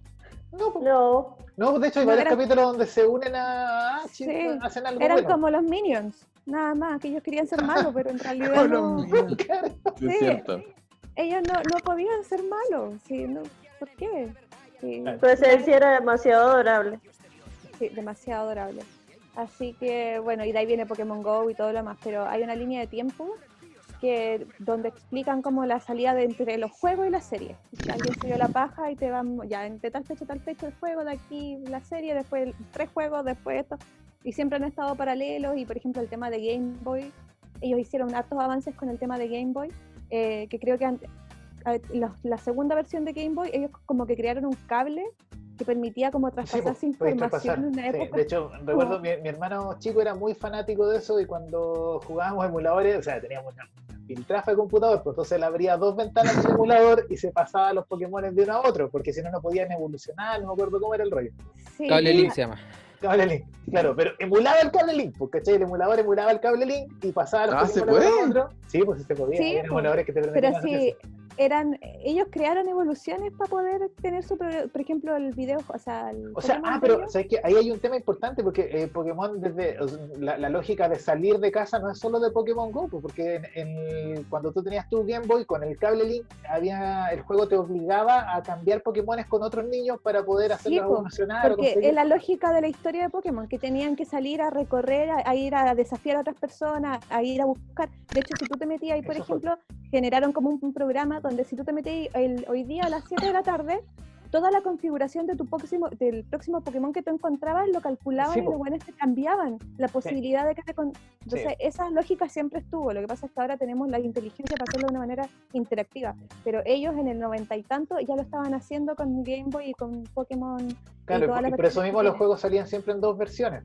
Speaker 1: No, de hecho hay varios capítulos donde se unen hacen algo
Speaker 4: eran
Speaker 1: bueno.
Speaker 4: como los Minions, nada más, que ellos querían ser malos, pero en realidad no.
Speaker 3: Sí, es cierto.
Speaker 4: Ellos no podían ser malos, ¿sí? No, ¿por qué? Sí.
Speaker 6: Pues él sí era demasiado adorable.
Speaker 4: Sí, demasiado adorable. Así que, bueno, y de ahí viene Pokémon GO y todo lo demás, pero hay una línea de tiempo donde explican como la salida entre los juegos y la serie. Alguien se dio la paja y te van, ya, de tal fecha el juego, de aquí la serie, después 3 juegos, después esto, y siempre han estado paralelos, y por ejemplo el tema de Game Boy, ellos hicieron hartos avances con el tema de Game Boy, que creo que la segunda versión de Game Boy, ellos como que crearon un cable que permitía como traspasar información en una época.
Speaker 1: De hecho, recuerdo, mi hermano chico era muy fanático de eso, y cuando jugábamos emuladores, o sea, teníamos una piltrafa de computador, pues entonces él abría 2 ventanas del emulador y se pasaba los Pokémon de uno a otro, porque si no podían evolucionar, no me acuerdo cómo era el rollo.
Speaker 4: Sí.
Speaker 2: Cable Link se llama.
Speaker 1: Cable Link, claro, pero emulaba el cable Link, porque el emulador emulaba el cable Link y pasaba los
Speaker 3: ¿se
Speaker 1: Pokémon
Speaker 3: puede?
Speaker 1: a otro. Sí, pues sí se podía,
Speaker 4: Sí,
Speaker 1: eran emuladores que te permitían
Speaker 4: pero
Speaker 1: hacer
Speaker 4: sí,
Speaker 1: eso.
Speaker 4: ellos crearon evoluciones para poder tener por ejemplo, el video,
Speaker 1: pero ¿sabes qué? Ahí hay un tema importante, porque Pokémon, desde la lógica de salir de casa no es solo de Pokémon GO, porque cuando tú tenías tu Game Boy con el cable Link, el juego te obligaba a cambiar Pokémones con otros niños para poder hacerlos evolucionar.
Speaker 4: Porque es la lógica de la historia de Pokémon, que tenían que salir a recorrer, a ir a desafiar a otras personas, a ir a buscar. De hecho, si tú te metías ahí, por ejemplo, generaron como un programa donde si tú te metías hoy día a las 7 de la tarde, toda la configuración de del próximo Pokémon que tú encontrabas lo calculaban, y los buenos te cambiaban la posibilidad de que Entonces, esa lógica siempre estuvo. Lo que pasa es que ahora tenemos la inteligencia para hacerlo de una manera interactiva. Pero ellos en el 90 y tanto ya lo estaban haciendo con Game Boy y con Pokémon.
Speaker 1: Claro, y por eso mismo los juegos salían siempre en 2 versiones.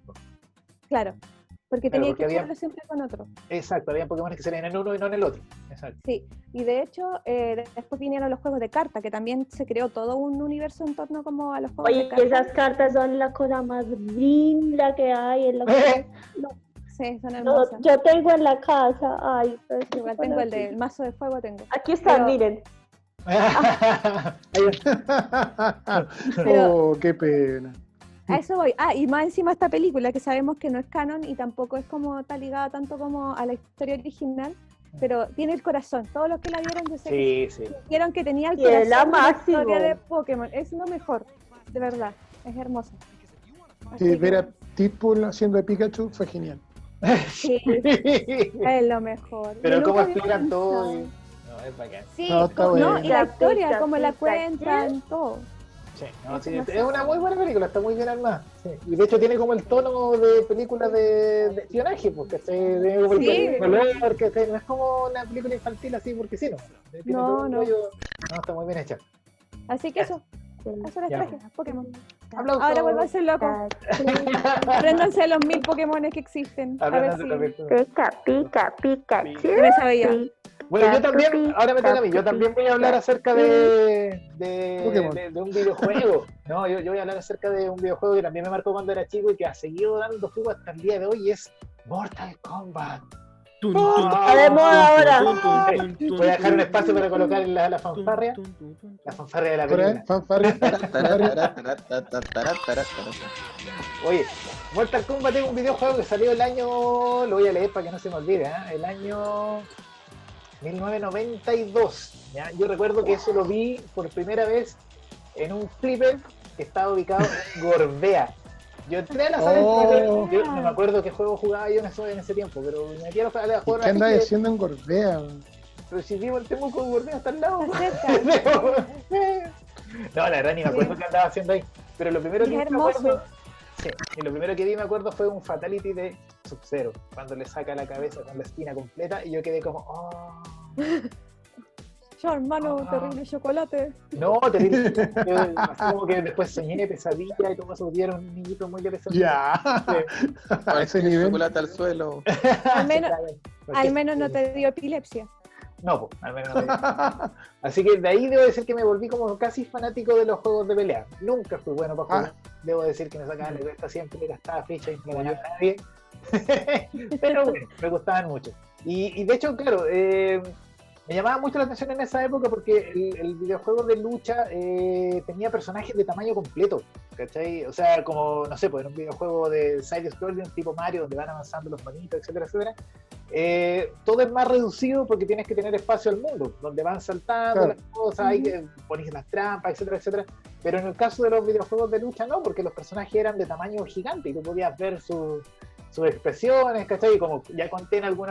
Speaker 4: Claro. Porque tenía que jugarlo siempre con otro.
Speaker 1: Exacto, había Pokémon que salían en uno y no en el otro. Exacto.
Speaker 4: Sí, y de hecho, después vinieron los juegos de carta, que también se creó todo un universo en torno como a los juegos de carta.
Speaker 6: Oye, esas cartas son la cosa más linda que hay en la casa.
Speaker 4: Sí, son hermosas.
Speaker 6: Yo tengo en la casa,
Speaker 4: igual tengo el del mazo de fuego, tengo.
Speaker 6: Aquí están, miren.
Speaker 5: Oh, qué pena.
Speaker 4: A eso voy. Y más encima esta película, que sabemos que no es canon y tampoco es como está ligada tanto como a la historia original, pero tiene el corazón. Todos los que la vieron, yo sé que vieron que tenía el
Speaker 6: Y es
Speaker 4: corazón
Speaker 6: la
Speaker 4: de la
Speaker 6: máximo.
Speaker 4: historia de Pokémon. Es lo mejor, de verdad. Es hermoso. Así
Speaker 5: Sí,
Speaker 4: que,
Speaker 5: ver a Deadpool haciendo de Pikachu fue genial.
Speaker 4: sí, es lo mejor.
Speaker 1: Pero
Speaker 4: Yo
Speaker 1: cómo
Speaker 4: nunca había
Speaker 1: explican todo.
Speaker 4: pensado.
Speaker 1: No, es bacán.
Speaker 4: Sí,
Speaker 5: No, está
Speaker 4: no,
Speaker 5: bueno.
Speaker 4: y la historia,
Speaker 6: Pica,
Speaker 4: cómo la
Speaker 6: pica,
Speaker 4: cuentan, todo.
Speaker 1: Sí, no,
Speaker 4: Es
Speaker 1: sí,
Speaker 4: demasiado.
Speaker 1: es una muy buena película, está muy bien armada. Sí. Y de hecho tiene como el tono de película de espionaje, porque tiene como
Speaker 4: Sí.
Speaker 1: el color, que no es como una película infantil así, porque sí, no. Tiene
Speaker 4: No,
Speaker 1: todo un
Speaker 4: no.
Speaker 1: rollo- no, está muy bien hecha.
Speaker 4: Así que eso les
Speaker 1: Ya.
Speaker 4: traje, Pokémon.
Speaker 1: Aplausos.
Speaker 4: Ahora vuelvan a ser locos. Apréndanse los 1000 Pokémones que existen. A ver
Speaker 1: Hablando de la
Speaker 4: si
Speaker 1: película.
Speaker 6: Pica, pica, Pikachu.
Speaker 4: yo me sabía.
Speaker 1: Bueno, yo también, ahora me toca a mí, yo también voy a hablar acerca
Speaker 5: Pokémon.
Speaker 1: de un videojuego. No, yo voy a hablar acerca de un videojuego que también me marcó cuando era chico y que ha seguido dando jugo hasta el día de hoy, y es Mortal Kombat.
Speaker 6: Está de moda ahora.
Speaker 1: Voy a dejar un espacio para colocar la fanfarria de la película.
Speaker 5: Fanfarria.
Speaker 1: Oye, Mortal Kombat es un videojuego que salió el año, lo voy a leer para que no se me olvide, el año 1992. ¿ya? Yo recuerdo que eso lo vi por primera vez en un flipper que estaba ubicado en Gorbea. Yo entré a la sala
Speaker 5: Oh.
Speaker 1: de flipper, yo no me acuerdo qué juego jugaba yo en ese tiempo, pero me metí a la sala de
Speaker 5: ¿Y
Speaker 1: jugar
Speaker 5: qué andas
Speaker 1: así,
Speaker 5: diciendo en Gorbea?
Speaker 1: pero si vivo en Temuco, Gorbea está al lado.
Speaker 4: Está cerca.
Speaker 1: No, la verdad ni me acuerdo qué andaba haciendo ahí. Pero lo primero
Speaker 4: Y
Speaker 1: que
Speaker 4: es
Speaker 1: me
Speaker 4: hermoso.
Speaker 1: acuerdo, sí, y lo primero que vi me acuerdo fue un fatality de Sub-Zero, cuando le saca la cabeza con la espina completa y yo quedé como, oh.
Speaker 4: Yo, hermano,
Speaker 1: Ah.
Speaker 4: terrible chocolate.
Speaker 1: No, terrible. Yo, así como que después soñé pesadilla y todo eso, dieron un niñito muy de pesadilla.
Speaker 5: Ya. A ese nivel.
Speaker 3: Chocolate al suelo.
Speaker 4: Al menos no te dio epilepsia.
Speaker 1: No, pues, al menos no. Así que de ahí debo decir que me volví como casi fanático de los juegos de pelea. Nunca fui bueno para jugar. Debo decir que me sacaban la cresta siempre, gastaba ficha y no me ganaba nadie. Pero bueno, me gustaban mucho. Y de hecho, claro, me llamaba mucho la atención en esa época porque el videojuego de lucha tenía personajes de tamaño completo, ¿cachai? O sea, como, no sé, pues en un videojuego de side-scrolling tipo Mario, donde van avanzando los monitos, etcétera, etcétera, todo es más reducido porque tienes que tener espacio al mundo, donde van saltando
Speaker 5: Claro.
Speaker 1: las cosas, hay que poner las trampas, etcétera, etcétera. Pero en el caso de los videojuegos de lucha no, porque los personajes eran de tamaño gigante y tú podías ver sus expresiones, ¿cachai? Y como ya conté en algún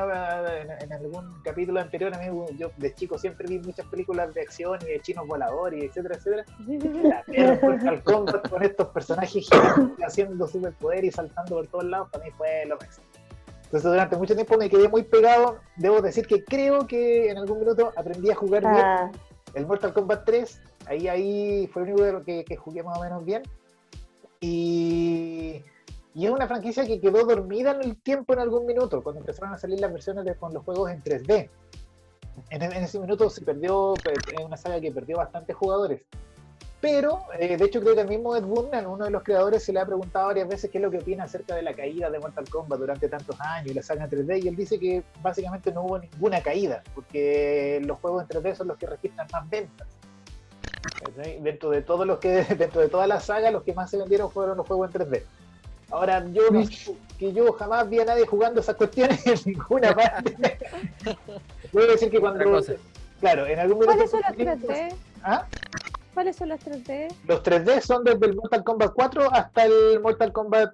Speaker 1: capítulo anterior, amigo, yo de chico siempre vi muchas películas de acción y de chinos voladores, etcétera, etcétera. Ver Mortal Kombat con estos personajes gigantes haciendo superpoder y saltando por todos lados, para mí fue lo máximo. Entonces durante mucho tiempo me quedé muy pegado. Debo decir que creo que en algún minuto aprendí a jugar bien el Mortal Kombat 3. Ahí fue el único de lo que jugué más o menos bien. Y es una franquicia que quedó dormida en el tiempo en algún minuto, cuando empezaron a salir las versiones con los juegos en 3D. En ese minuto se perdió, es una saga que perdió bastantes jugadores. Pero, de hecho, creo que el mismo Ed Boon, uno de los creadores, se le ha preguntado varias veces qué es lo que opina acerca de la caída de Mortal Kombat durante tantos años y la saga en 3D, y él dice que básicamente no hubo ninguna caída, porque los juegos en 3D son los que registran más ventas. ¿Sí? Dentro de toda la saga, los que más se vendieron fueron los juegos en 3D. Ahora, yo jamás vi a nadie jugando esas cuestiones en ninguna parte. Puedo decir que cuando... Claro, en algún momento...
Speaker 4: ¿Cuáles son los 3D?
Speaker 1: ¿Ah?
Speaker 4: ¿Cuáles son los 3D?
Speaker 1: Los 3D son desde el Mortal Kombat 4 hasta el Mortal Kombat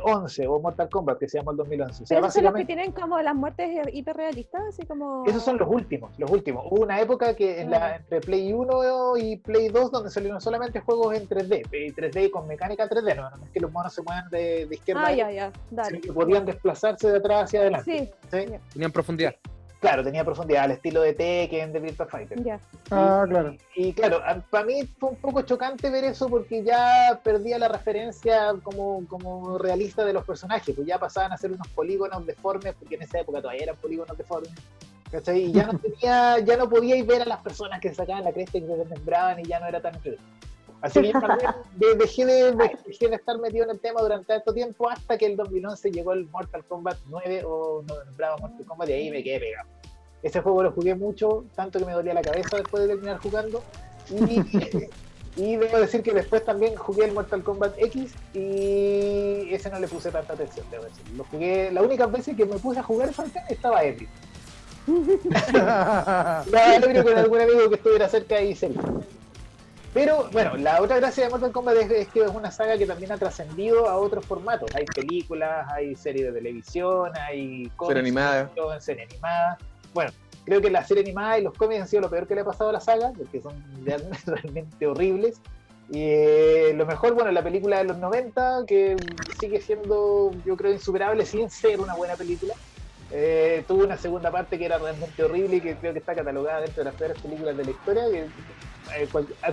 Speaker 1: 11, o Mortal Kombat, que se llama el 2011. O sea,
Speaker 4: Pero son los que
Speaker 1: básicamente,
Speaker 4: tienen como las muertes hiperrealistas, así como...
Speaker 1: esos son los últimos. Hubo una época que entre Play 1 y Play 2 donde salieron solamente juegos en 3D, y 3D con mecánica 3D, no es que los monos se muevan de izquierda a derecha,
Speaker 4: ya, dale.
Speaker 1: sino que podían desplazarse de atrás hacia adelante.
Speaker 4: Sí,
Speaker 1: ¿Sí?
Speaker 2: Tenían profundidad.
Speaker 1: Claro, tenía profundidad, al estilo de Tekken, de Virtua Fighter.
Speaker 4: ya.
Speaker 5: Claro.
Speaker 1: Y claro, para mí fue un poco chocante ver eso porque ya perdía la referencia como realista de los personajes, pues ya pasaban a ser unos polígonos deformes, porque en esa época todavía eran polígonos deformes, ¿cachai? Y ya no podíais ver a las personas que sacaban la cresta y que se desmembraban y ya no era tan entretenido. Así que yo también dejé de estar metido en el tema durante tanto tiempo hasta que el 2011 llegó el Mortal Kombat 9 o no nombraba Mortal Kombat y ahí me quedé pegado. Ese juego lo jugué mucho, tanto que me dolía la cabeza después de terminar jugando. Y debo decir que después también jugué el Mortal Kombat X y ese no le puse tanta atención, debo decir. Lo jugué, las únicas veces que me puse a jugar Falcon estaba ebrio. Estaba ebrio con algún amigo que estuviera cerca y serio. Pero bueno, la otra gracia de Mortal Kombat es que es una saga que también ha trascendido a otros formatos. Hay películas, hay series de televisión, hay
Speaker 3: Serie animada.
Speaker 1: serie animada. Bueno, creo que la serie animada y los cómics han sido lo peor que le ha pasado a la saga, porque son realmente horribles. Y lo mejor, bueno, la película de los 90, que sigue siendo, yo creo, insuperable sin ser una buena película. Tuvo una segunda parte que era realmente horrible y que creo que está catalogada dentro de las peores películas de la historia.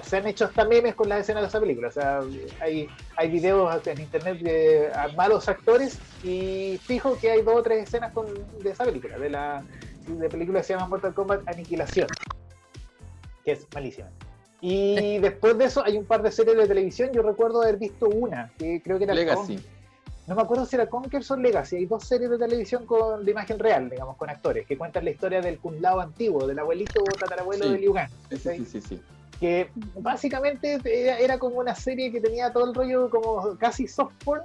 Speaker 1: Se han hecho hasta memes con las escenas de esa película. O sea, hay videos en internet de malos actores y fijo que hay 2 o 3 escenas de esa película, de película que se llama Mortal Kombat Aniquilación, que es malísima. Y después de eso hay un par de series de televisión. Yo recuerdo haber visto una, que creo que era
Speaker 3: Legacy.
Speaker 1: no me acuerdo si era Conquers o Legacy. Hay 2 series de televisión de imagen real, digamos, con actores, que cuentan la historia del Kung Lao antiguo, del abuelito o tatarabuelo de Liu Kang.
Speaker 3: Sí.
Speaker 1: Que básicamente era como una serie que tenía todo el rollo como casi soft porn.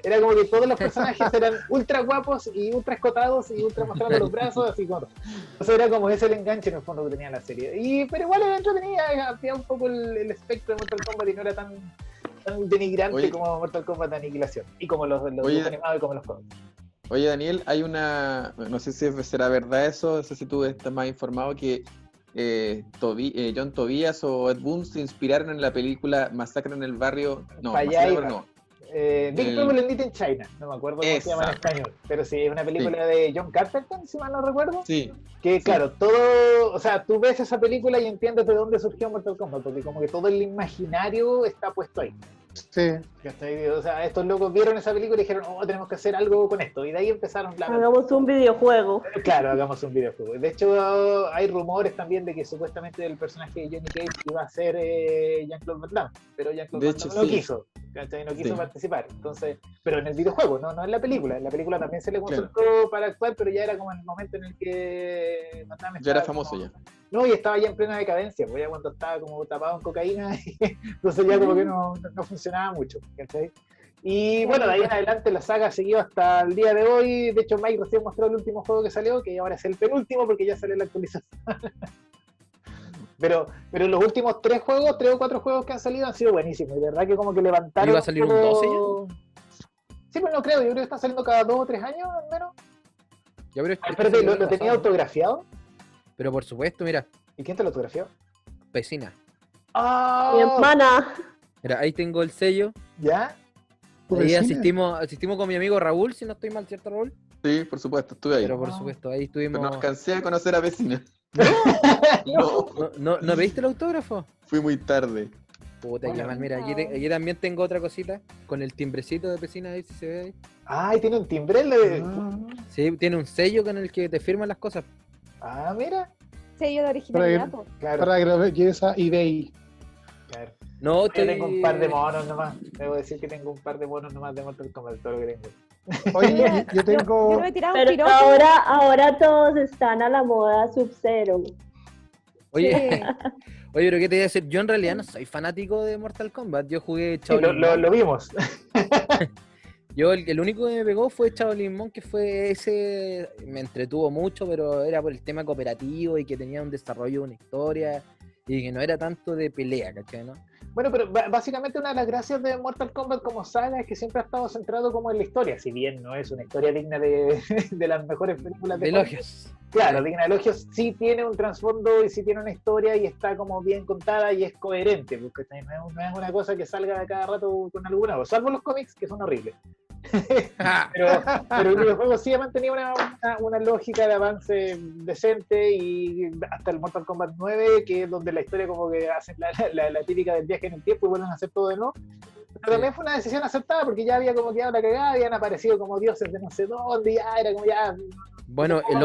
Speaker 1: Era como que todos los personajes eran ultra guapos y ultra escotados y ultra mostrando los brazos, así como. Entonces era como ese el enganche en el fondo que tenía la serie. Pero igual era entretenida, ampliaba un poco el espectro de Mortal Kombat y no era tan denigrante como Mortal Kombat Aniquilación. Y como los dibujos animados y como los cómics.
Speaker 3: Oye, Daniel, hay una. No sé si será verdad eso, no sé si tú estás más informado que. John Tobias o Ed Boon se inspiraron en la película Masacre en el Barrio. No,
Speaker 1: Big Trouble in Little China, no me acuerdo cómo se llama en español, pero sí, es una película de John Carpenter, si mal no recuerdo.
Speaker 3: Sí.
Speaker 1: Que claro, todo, o sea, tú ves esa película y entiendes de dónde surgió Mortal Kombat, porque como que todo el imaginario está puesto ahí.
Speaker 5: Sí.
Speaker 1: O sea, estos locos vieron esa película y dijeron, tenemos que hacer algo con esto. Y de ahí empezaron
Speaker 6: hagamos un videojuego.
Speaker 1: Claro, hagamos un videojuego. De hecho, hay rumores también de que supuestamente el personaje de Johnny Cage iba a ser Jean-Claude Van Damme, pero Jean-Claude Van Damme no quiso. ¿Cachai? No quiso participar. Entonces, pero en el videojuego, no en la película. En la película también se le consultó para actuar, pero ya era como en el momento en el que Van Damme
Speaker 3: ya era famoso ya.
Speaker 1: No, y estaba ya en plena decadencia, pues ya cuando estaba como tapado en cocaína, entonces ya como que no funcionaba mucho, ¿cachai? Y bueno, de ahí en adelante la saga siguió hasta el día de hoy. De hecho, Mike recién mostró el último juego que salió, que ahora es el penúltimo porque ya salió la actualización. Pero los últimos 3 o 4 juegos que han salido han sido buenísimos, y de verdad que como que levantaron...
Speaker 2: ¿Iba a salir un 12 ya?
Speaker 1: Sí, pero no creo, yo creo que está saliendo cada 2 o 3 años al menos.
Speaker 2: Ya, pero
Speaker 1: espérate, ¿lo tenía autografiado?
Speaker 2: Pero por supuesto, mira.
Speaker 1: ¿Y quién te lo autografió?
Speaker 2: Vecina.
Speaker 6: Mi hermana.
Speaker 2: Mira, ahí tengo el sello.
Speaker 1: ¿Ya?
Speaker 2: Ahí asistimos con mi amigo Raúl, si no estoy mal, ¿cierto, Raúl?
Speaker 3: Sí, por supuesto, estuve ahí.
Speaker 2: Pero por supuesto, ahí estuvimos...
Speaker 3: Pero no alcancé a conocer a Vecina.
Speaker 2: ¿No veiste el autógrafo?
Speaker 3: Fui muy tarde.
Speaker 2: Puta, qué mal. Mira, aquí también tengo otra cosita con el timbrecito de Vecina, ahí si se ve ahí.
Speaker 1: Ah, ¿y tiene un timbre?
Speaker 2: Sí, tiene un sello con el que te firman las cosas.
Speaker 1: Ah, mira.
Speaker 4: Sello de originalidad.
Speaker 1: Claro.
Speaker 5: Para que lo lleves a eBay.
Speaker 1: Claro.
Speaker 2: No,
Speaker 1: Yo tengo un par de monos nomás. Debo decir que tengo un par de monos nomás de Mortal Kombat, todo lo que tengo.
Speaker 5: Oye, yo tengo...
Speaker 4: Yo me he tirado un
Speaker 6: Pero
Speaker 4: piropo.
Speaker 6: ahora todos están a la moda Sub-Zero.
Speaker 2: Oye, pero ¿qué te voy a decir? Yo en realidad no soy fanático de Mortal Kombat. Yo jugué Shaolin
Speaker 1: Monk. Lo vimos.
Speaker 2: Yo el único que me pegó fue Shaolin Monk, que fue ese, me entretuvo mucho, pero era por el tema cooperativo y que tenía un desarrollo, una historia, y que no era tanto de pelea, ¿cachai? ¿No?
Speaker 1: Bueno, pero básicamente una de las gracias de Mortal Kombat como saga es que siempre ha estado centrado como en la historia, si bien no es una historia digna de las mejores películas de
Speaker 2: elogios.
Speaker 1: Claro, digna de elogios, sí tiene un trasfondo y sí tiene una historia y está como bien contada y es coherente, porque no es una cosa que salga de cada rato con alguna, salvo los cómics que son horribles. pero el videojuego sí ha mantenido una lógica de avance decente, y hasta el Mortal Kombat 9, que es donde la historia como que hacen la típica del viaje en el tiempo y vuelven a hacer todo de nuevo. Pero también fue una decisión aceptada porque ya había como quedado la cagada, habían aparecido como dioses de no sé dónde, y ya era como ya...
Speaker 2: Bueno, el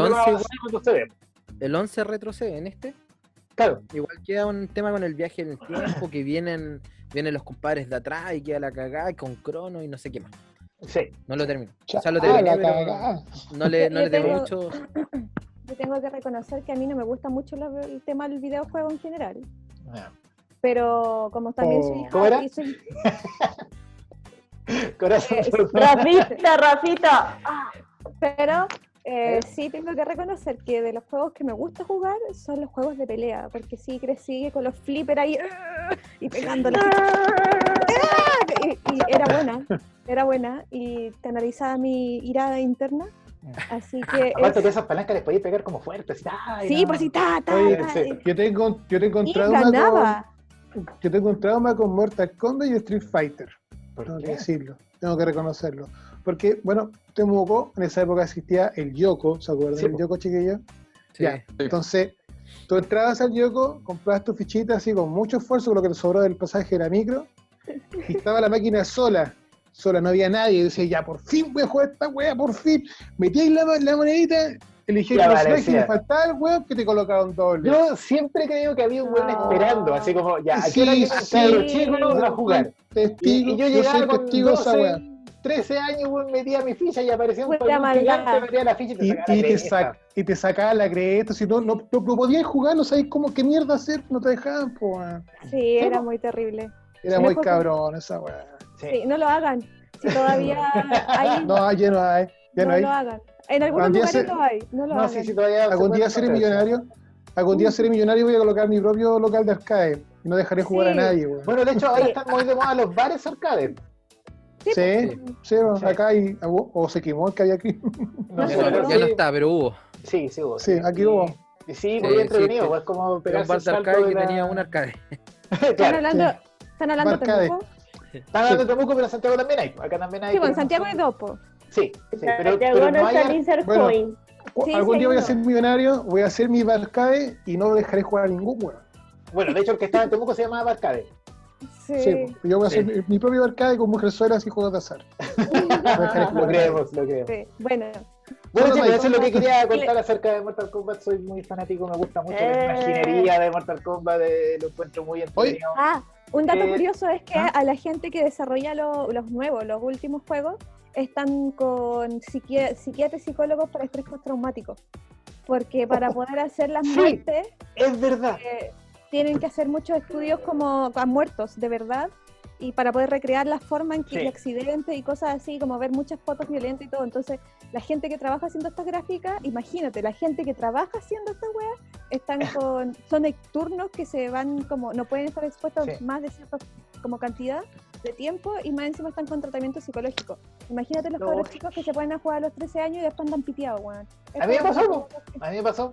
Speaker 2: 11 retrocede en este.
Speaker 1: Claro.
Speaker 2: Igual queda un tema con el viaje en el tiempo, que vienen los compadres de atrás y queda la cagada con Crono y no sé qué más.
Speaker 1: Sí.
Speaker 2: No lo termino. O sea, lo terminé, pero no le tengo mucho.
Speaker 4: Yo tengo que reconocer que a mí no me gusta mucho el tema del videojuego en general. pero como también soy
Speaker 1: ¿Cómo era?
Speaker 4: hija y soy...
Speaker 1: Corazón
Speaker 6: Rafita. Ah,
Speaker 4: Pero sí tengo que reconocer que de los juegos que me gusta jugar son los juegos de pelea, porque sí crecí con los flippers ahí y pegando las y era buena y canalizaba mi ira interna, así que
Speaker 1: Aparte que esas palancas les podías pegar como fuerte, así, ¡ay,
Speaker 4: sí,
Speaker 1: no!
Speaker 4: pues sí,
Speaker 5: Oye,
Speaker 1: sí.
Speaker 5: yo tengo un
Speaker 4: y
Speaker 5: trauma
Speaker 4: ganaba.
Speaker 5: yo tengo un trauma con Mortal Kombat y Street Fighter.
Speaker 1: ¿Por
Speaker 5: Tengo que
Speaker 1: qué?
Speaker 5: decirlo, tengo que reconocerlo. Porque, bueno, Temuco, en esa época existía el Yoko, ¿se acuerdan
Speaker 1: Sí,
Speaker 5: del
Speaker 1: po.
Speaker 5: Yoko, chiquillos?
Speaker 2: Sí.
Speaker 5: Ya, entonces, tú entrabas al Yoko, comprabas tu fichita así con mucho esfuerzo, con lo que te sobró del pasaje de la micro, y estaba la máquina sola, no había nadie, y decía, ya, por fin voy a jugar esta wea, por fin. Metí ahí la monedita, elegí el
Speaker 1: Ya,
Speaker 5: personaje
Speaker 1: vale,
Speaker 5: y le
Speaker 1: sí.
Speaker 5: faltaba el weón que te colocaban doble.
Speaker 1: Yo siempre creo que había un buen
Speaker 4: No.
Speaker 1: esperando, así como, ya, aquí
Speaker 5: Sí,
Speaker 1: era que
Speaker 5: sí.
Speaker 1: cabro chico no va a jugar.
Speaker 5: Testigo,
Speaker 1: Y yo
Speaker 5: yo
Speaker 1: llegaba
Speaker 5: soy
Speaker 1: con
Speaker 5: testigo de esa
Speaker 1: 12,
Speaker 5: wea.
Speaker 1: 13 años, weón, metía mi ficha y aparecía un
Speaker 4: Fue la
Speaker 1: pañuelo
Speaker 4: maldad.
Speaker 1: gigante, metía la ficha y te sacaba la cresta.
Speaker 5: Y te sacaba la cresta, si no podías jugar, no sabías qué mierda hacer, no te dejaban, po, weón.
Speaker 4: Sí, era
Speaker 1: po.
Speaker 4: muy terrible.
Speaker 5: Era
Speaker 4: Sí,
Speaker 5: muy
Speaker 4: mejor que-
Speaker 5: cabrón esa weá.
Speaker 4: Sí, no lo hagan. Si todavía hay,
Speaker 5: No, ya no hay, ya no hay.
Speaker 4: lo hagan. En algunos
Speaker 5: Algún día
Speaker 4: lugares
Speaker 5: se-
Speaker 4: lo hay, no lo
Speaker 1: No,
Speaker 4: hagan.
Speaker 1: sí, sí, todavía. se
Speaker 5: Algún
Speaker 1: puede
Speaker 5: día seré
Speaker 1: encontrar eso.
Speaker 5: millonario, y voy a colocar mi propio local de arcade y no dejaré jugar a
Speaker 4: Sí.
Speaker 5: nadie, weón.
Speaker 1: Bueno, de hecho, ahora
Speaker 4: Sí.
Speaker 1: están muy de moda los bares arcades.
Speaker 5: Sí,
Speaker 1: Sí.
Speaker 5: acá hay, o se quemó el que había aquí.
Speaker 1: No
Speaker 4: No
Speaker 1: sé,
Speaker 4: sé,
Speaker 1: pero
Speaker 2: Ya no
Speaker 1: sí.
Speaker 2: está, pero hubo.
Speaker 1: Sí, sí hubo.
Speaker 5: Sí, aquí hubo.
Speaker 1: Y sí,
Speaker 2: Sí,
Speaker 1: muy entretenido,
Speaker 2: sí,
Speaker 1: pues como
Speaker 2: Era un
Speaker 1: pegarse
Speaker 2: bar
Speaker 1: el
Speaker 2: de
Speaker 1: salto
Speaker 2: arcade
Speaker 1: de
Speaker 2: que
Speaker 1: la...
Speaker 2: tenía un arcade.
Speaker 4: ¿Están
Speaker 1: Claro,
Speaker 4: hablando, ¿están hablando de
Speaker 5: Arcade.
Speaker 4: Temuco?
Speaker 1: están hablando de Temuco, pero en Santiago también hay. Acá también hay.
Speaker 4: Sí, bueno, en
Speaker 1: pero no
Speaker 4: Santiago
Speaker 1: son-
Speaker 4: hay dos, po.
Speaker 1: Sí, sí, pero
Speaker 6: Santiago
Speaker 1: no
Speaker 6: no
Speaker 1: hay...
Speaker 6: está Lizard
Speaker 5: Bueno.
Speaker 6: Coin.
Speaker 4: Sí,
Speaker 5: Algún día voy a
Speaker 4: seguro.
Speaker 5: ser millonario, voy a hacer mi arcade y no dejaré jugar a ningún weón.
Speaker 1: Bueno, de hecho, el que estaba en Temuco se llamaba Arcade.
Speaker 4: Sí.
Speaker 5: Sí, yo voy a hacer mi propio arcade con mujerzuelas y juegos de azar. No dejaré
Speaker 1: Lo
Speaker 5: jugar a
Speaker 1: creemos, lo creemos.
Speaker 4: Sí. Bueno,
Speaker 1: Bueno,
Speaker 5: Bueno,
Speaker 1: chicos,
Speaker 5: Mike,
Speaker 1: eso es lo que quería contar acerca de Mortal Kombat. Soy muy fanático, me gusta mucho la imaginería de Mortal Kombat, lo encuentro muy entretenido.
Speaker 4: un dato
Speaker 1: Eh,
Speaker 4: curioso es que
Speaker 1: ¿ah?
Speaker 4: a la gente que desarrolla los nuevos, los últimos juegos, están con psiquiatras y psicólogos para estrés postraumático. Porque para poder hacer las
Speaker 1: Sí.
Speaker 4: muertes,
Speaker 1: Es verdad.
Speaker 4: tienen que hacer muchos estudios como a muertos, de verdad, y para poder recrear la forma en que
Speaker 1: Sí.
Speaker 4: el accidente y cosas así, como ver muchas fotos violentas y todo. Entonces, la gente que trabaja haciendo estas gráficas, imagínate, la gente que trabaja haciendo estas weas, son turnos que se van como, no pueden estar expuestos
Speaker 1: Sí.
Speaker 4: más de cierta como cantidad de tiempo y más encima están con tratamiento psicológico. Imagínate los cabros
Speaker 1: Lógico.
Speaker 4: chicos que se ponen a jugar a los 13 años y después andan piteados, weón.
Speaker 1: A mí me pasó, po. A mí me pasó.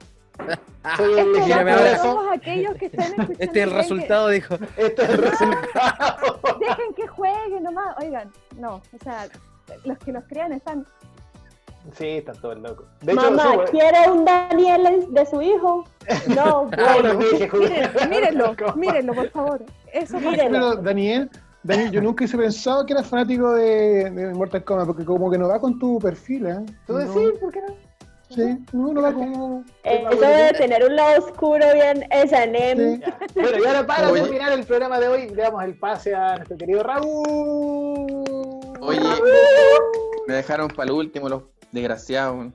Speaker 1: Soy el
Speaker 4: Esto
Speaker 2: Mírame
Speaker 1: ejemplo
Speaker 2: ahora.
Speaker 1: de eso.
Speaker 4: somos aquellos que están escuchando.
Speaker 2: Este es el
Speaker 4: y creen
Speaker 2: resultado, dijo.
Speaker 1: Este es el resultado.
Speaker 4: que dejen que jueguen nomás. Oigan, no, o sea, los que los crean están.
Speaker 1: Sí, están todos locos. De hecho,
Speaker 6: Mamá,
Speaker 1: sí, güey.
Speaker 6: ¿quiere un Daniel de su hijo? No,
Speaker 1: No,
Speaker 6: bueno.
Speaker 1: no dije jugar.
Speaker 4: Mírenlo, por favor. Eso
Speaker 6: Mírenlo.
Speaker 5: Pero Daniel, yo nunca hubiese pensado que eras fanático de Mortal Kombat, porque como que no va con tu perfil, ¿eh?
Speaker 1: ¿Tú
Speaker 5: No,
Speaker 1: decís? ¿Por qué no?
Speaker 5: Sí, no va con...
Speaker 6: Eso debe tener un lado oscuro bien S&M.
Speaker 5: Sí.
Speaker 1: Ya. Bueno, y ahora para
Speaker 3: Oye.
Speaker 1: terminar el programa de hoy, le damos el pase a nuestro querido Raúl.
Speaker 3: Oye, me dejaron para el último los desgraciados.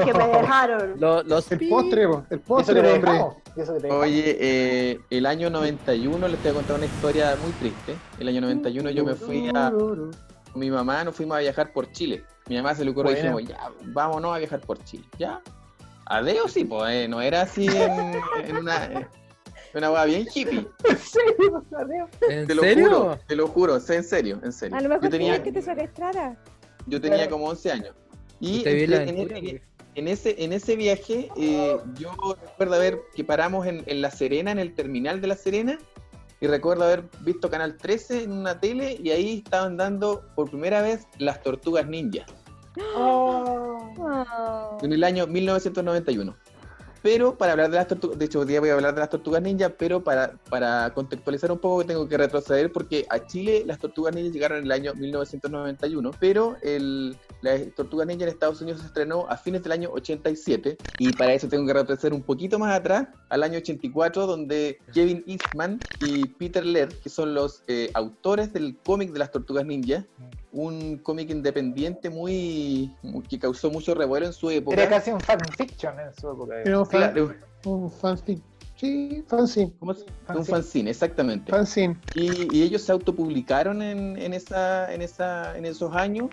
Speaker 6: Que me dejaron.
Speaker 2: Los
Speaker 5: El postre, po, el
Speaker 1: ¿Y eso
Speaker 5: postre,
Speaker 1: que te
Speaker 5: hombre.
Speaker 1: dejamos? ¿Y eso que te dejamos?
Speaker 3: Oye, el año 91 les voy a contar una historia muy triste. El año 91 yo me fui con mi mamá, nos fuimos a viajar por Chile. Mi mamá se le ocurrió y
Speaker 1: Buena.
Speaker 3: dijimos, ya, vámonos a viajar por Chile. ¿Ya? Adeo, sí, pues, no era así en una hueá bien hippie.
Speaker 2: ¿En
Speaker 3: Te lo
Speaker 2: serio?
Speaker 3: juro, te lo juro, sé en serio, en serio.
Speaker 4: A lo mejor
Speaker 3: Yo tenía,
Speaker 4: querías que te secuestrara.
Speaker 3: yo tenía
Speaker 1: Claro.
Speaker 3: como 11 años. Y
Speaker 2: Usted vio la
Speaker 3: en,
Speaker 2: aventura,
Speaker 3: en ese viaje, yo recuerdo haber que paramos en La Serena, en el terminal de La Serena, y recuerdo haber visto Canal 13 en una tele, y ahí estaban dando por primera vez Las Tortugas Ninja,
Speaker 4: Oh.
Speaker 3: en el año 1991. Pero para hablar de las tortugas, de hecho hoy día voy a hablar de las tortugas ninja, pero para contextualizar un poco tengo que retroceder porque a Chile las tortugas ninja llegaron en el año 1991, pero las tortugas ninja en Estados Unidos se estrenó a fines del año 87, y para eso tengo que retroceder un poquito más atrás, al año 84, donde Kevin Eastman y Peter Laird, que son los autores del cómic de las tortugas ninja, un cómic independiente que causó mucho revuelo en su época.
Speaker 1: Era casi un fanfiction en su época.
Speaker 5: Era
Speaker 3: Claro.
Speaker 5: un fanfic. Sí, fanzine.
Speaker 3: ¿Cómo se Un fanzine, exactamente.
Speaker 5: Fanzine.
Speaker 3: Y ellos se autopublicaron en esos años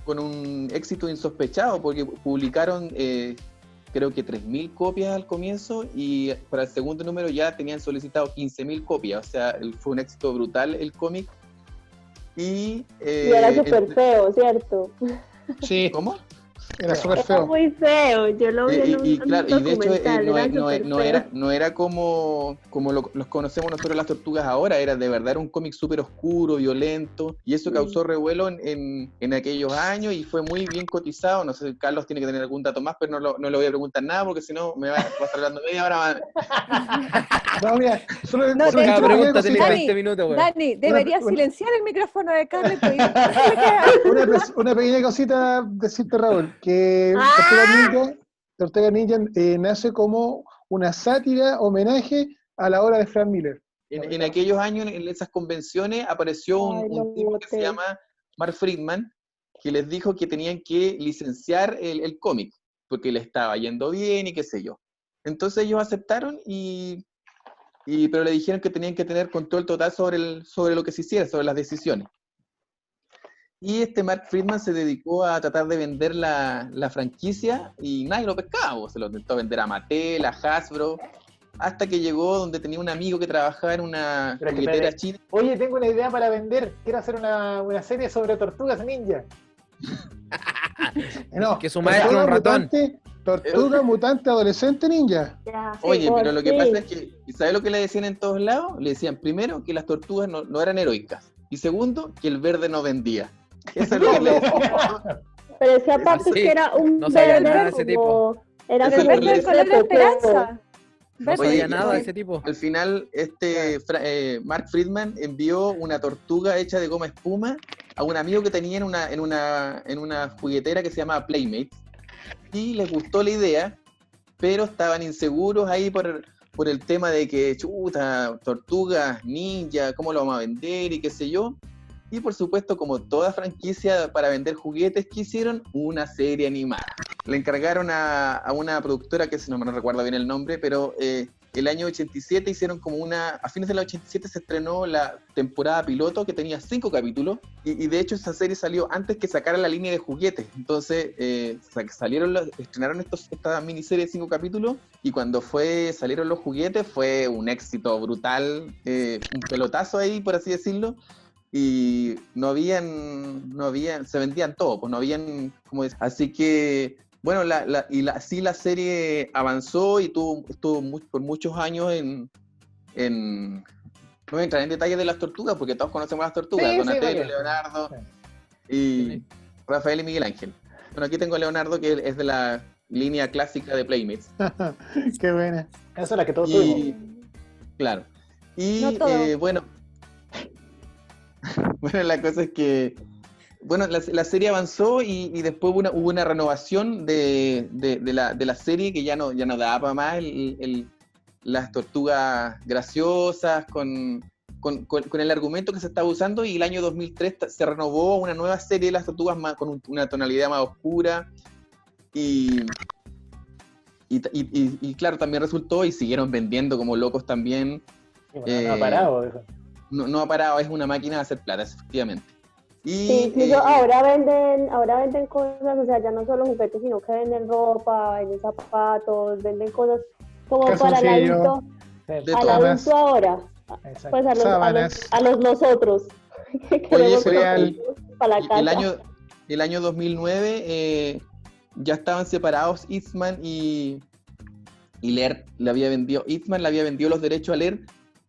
Speaker 3: con un éxito insospechado, porque publicaron creo que 3.000 copias al comienzo, y para el segundo número ya tenían solicitado 15.000 copias. O sea, fue un éxito brutal el cómic. Y
Speaker 6: era súper feo, ¿cierto?
Speaker 5: Sí.
Speaker 3: ¿Cómo?
Speaker 5: Era súper
Speaker 6: Era
Speaker 5: feo.
Speaker 6: muy feo, yo lo vi en un
Speaker 3: Claro, y de hecho
Speaker 6: documental,
Speaker 3: no era como los conocemos nosotros las tortugas ahora, era de verdad un cómic súper oscuro, violento, y eso causó revuelo en aquellos años y fue muy bien cotizado. No sé, Carlos tiene que tener algún dato más, pero no le voy a preguntar nada porque si no me va a estar hablando media hora.
Speaker 5: No, mira, solo
Speaker 4: No,
Speaker 2: Por
Speaker 4: de
Speaker 2: cada
Speaker 4: hecho,
Speaker 2: pregunta tenés
Speaker 4: Dani,
Speaker 2: 20 minutos, weón.
Speaker 4: Dani, deberías
Speaker 5: una-
Speaker 4: silenciar el micrófono de Carlos. Pues,
Speaker 5: una pequeña cosita decirte, Raúl, que Tortuga Ninja nace como una sátira, homenaje a la obra de Frank Miller.
Speaker 3: En aquellos años, en esas convenciones, apareció un tipo que se llama Mark Friedman, que les dijo que tenían que licenciar el cómic, porque le estaba yendo bien y qué sé yo. Entonces ellos aceptaron, pero le dijeron que tenían que tener control total sobre lo que se hiciera, sobre las decisiones. Y Mark Friedman se dedicó a tratar de vender la franquicia y nadie lo pescaba. Se lo intentó vender a Mattel, a Hasbro, hasta que llegó donde tenía un amigo que trabajaba en una juguetera china.
Speaker 1: Oye, tengo una idea para vender. Quiero hacer una serie sobre tortugas ninja.
Speaker 5: No,
Speaker 2: Que su maestro es un ratón.
Speaker 5: Tortuga mutante adolescente ninja.
Speaker 3: Oye, pero lo que pasa es que, ¿sabes lo que le decían en todos lados? Le decían, primero, que las tortugas no eran heroicas. Y segundo, que el verde no vendía. Eso es lo que le decían.
Speaker 6: Pero es que aparte
Speaker 2: Sí,
Speaker 6: que era un
Speaker 2: no sabía
Speaker 6: verde
Speaker 2: nada de ese tipo.
Speaker 6: como... Era
Speaker 3: Eso
Speaker 6: como
Speaker 3: es
Speaker 4: el
Speaker 3: lo
Speaker 4: verde
Speaker 3: que
Speaker 4: del color de la esperanza.
Speaker 2: No
Speaker 4: Verde.
Speaker 3: Oye,
Speaker 2: sabía nada de ese tipo.
Speaker 3: Al final, Mark Friedman envió una tortuga hecha de goma espuma a un amigo que tenía en una juguetera que se llamaba Playmates, y les gustó la idea, pero estaban inseguros ahí por el tema de que, chuta, tortugas, ninja, ¿cómo lo vamos a vender? Y qué sé yo. Y por supuesto, como toda franquicia para vender juguetes, quisieron una serie animada. Le encargaron a una productora que no me recuerdo bien el nombre, pero el año 87 hicieron a fines del 87 se estrenó la temporada piloto, que tenía 5 capítulos, y de hecho esa serie salió antes que sacara la línea de juguetes. Entonces estrenaron esta miniserie de 5 capítulos, y cuando salieron los juguetes fue un éxito brutal, un pelotazo ahí, por así decirlo. Y se vendían todo, pues no habían, así que, bueno, así la serie avanzó y estuvo por muchos años no voy a entrar en detalles de las tortugas, porque todos conocemos las tortugas,
Speaker 1: Sí,
Speaker 3: Donatello,
Speaker 1: sí,
Speaker 3: Leonardo,
Speaker 1: sí.
Speaker 3: y Rafael y Miguel Ángel. Bueno, aquí tengo a Leonardo, que es de la línea clásica de Playmates.
Speaker 5: Qué buena.
Speaker 1: Esa es la que todos tuvimos.
Speaker 3: Y, claro. Y
Speaker 4: No todo.
Speaker 3: bueno, la cosa es que la serie avanzó y después hubo una renovación de la serie, que ya no daba para más las tortugas graciosas con el argumento que se estaba usando, y el año 2003 se renovó una nueva serie de las tortugas con una tonalidad más oscura y claro, también resultó, y siguieron vendiendo como locos también.
Speaker 1: Y bueno, no ha parado eso.
Speaker 3: No ha parado, es una máquina de hacer plata, efectivamente.
Speaker 6: Sí, incluso ahora venden cosas, o sea, ya no solo juguetes, sino que venden ropa, venden zapatos, venden cosas como para el adulto,
Speaker 3: de
Speaker 6: al
Speaker 3: todas.
Speaker 6: adulto ahora,
Speaker 1: Exacto.
Speaker 6: pues
Speaker 5: Sábanas.
Speaker 6: a los nosotros, que
Speaker 3: Oye,
Speaker 6: queremos
Speaker 5: cereal.
Speaker 6: cosas para la casa.
Speaker 3: el año 2009 ya estaban separados Eastman y Laird. Eastman le había vendido los derechos a Laird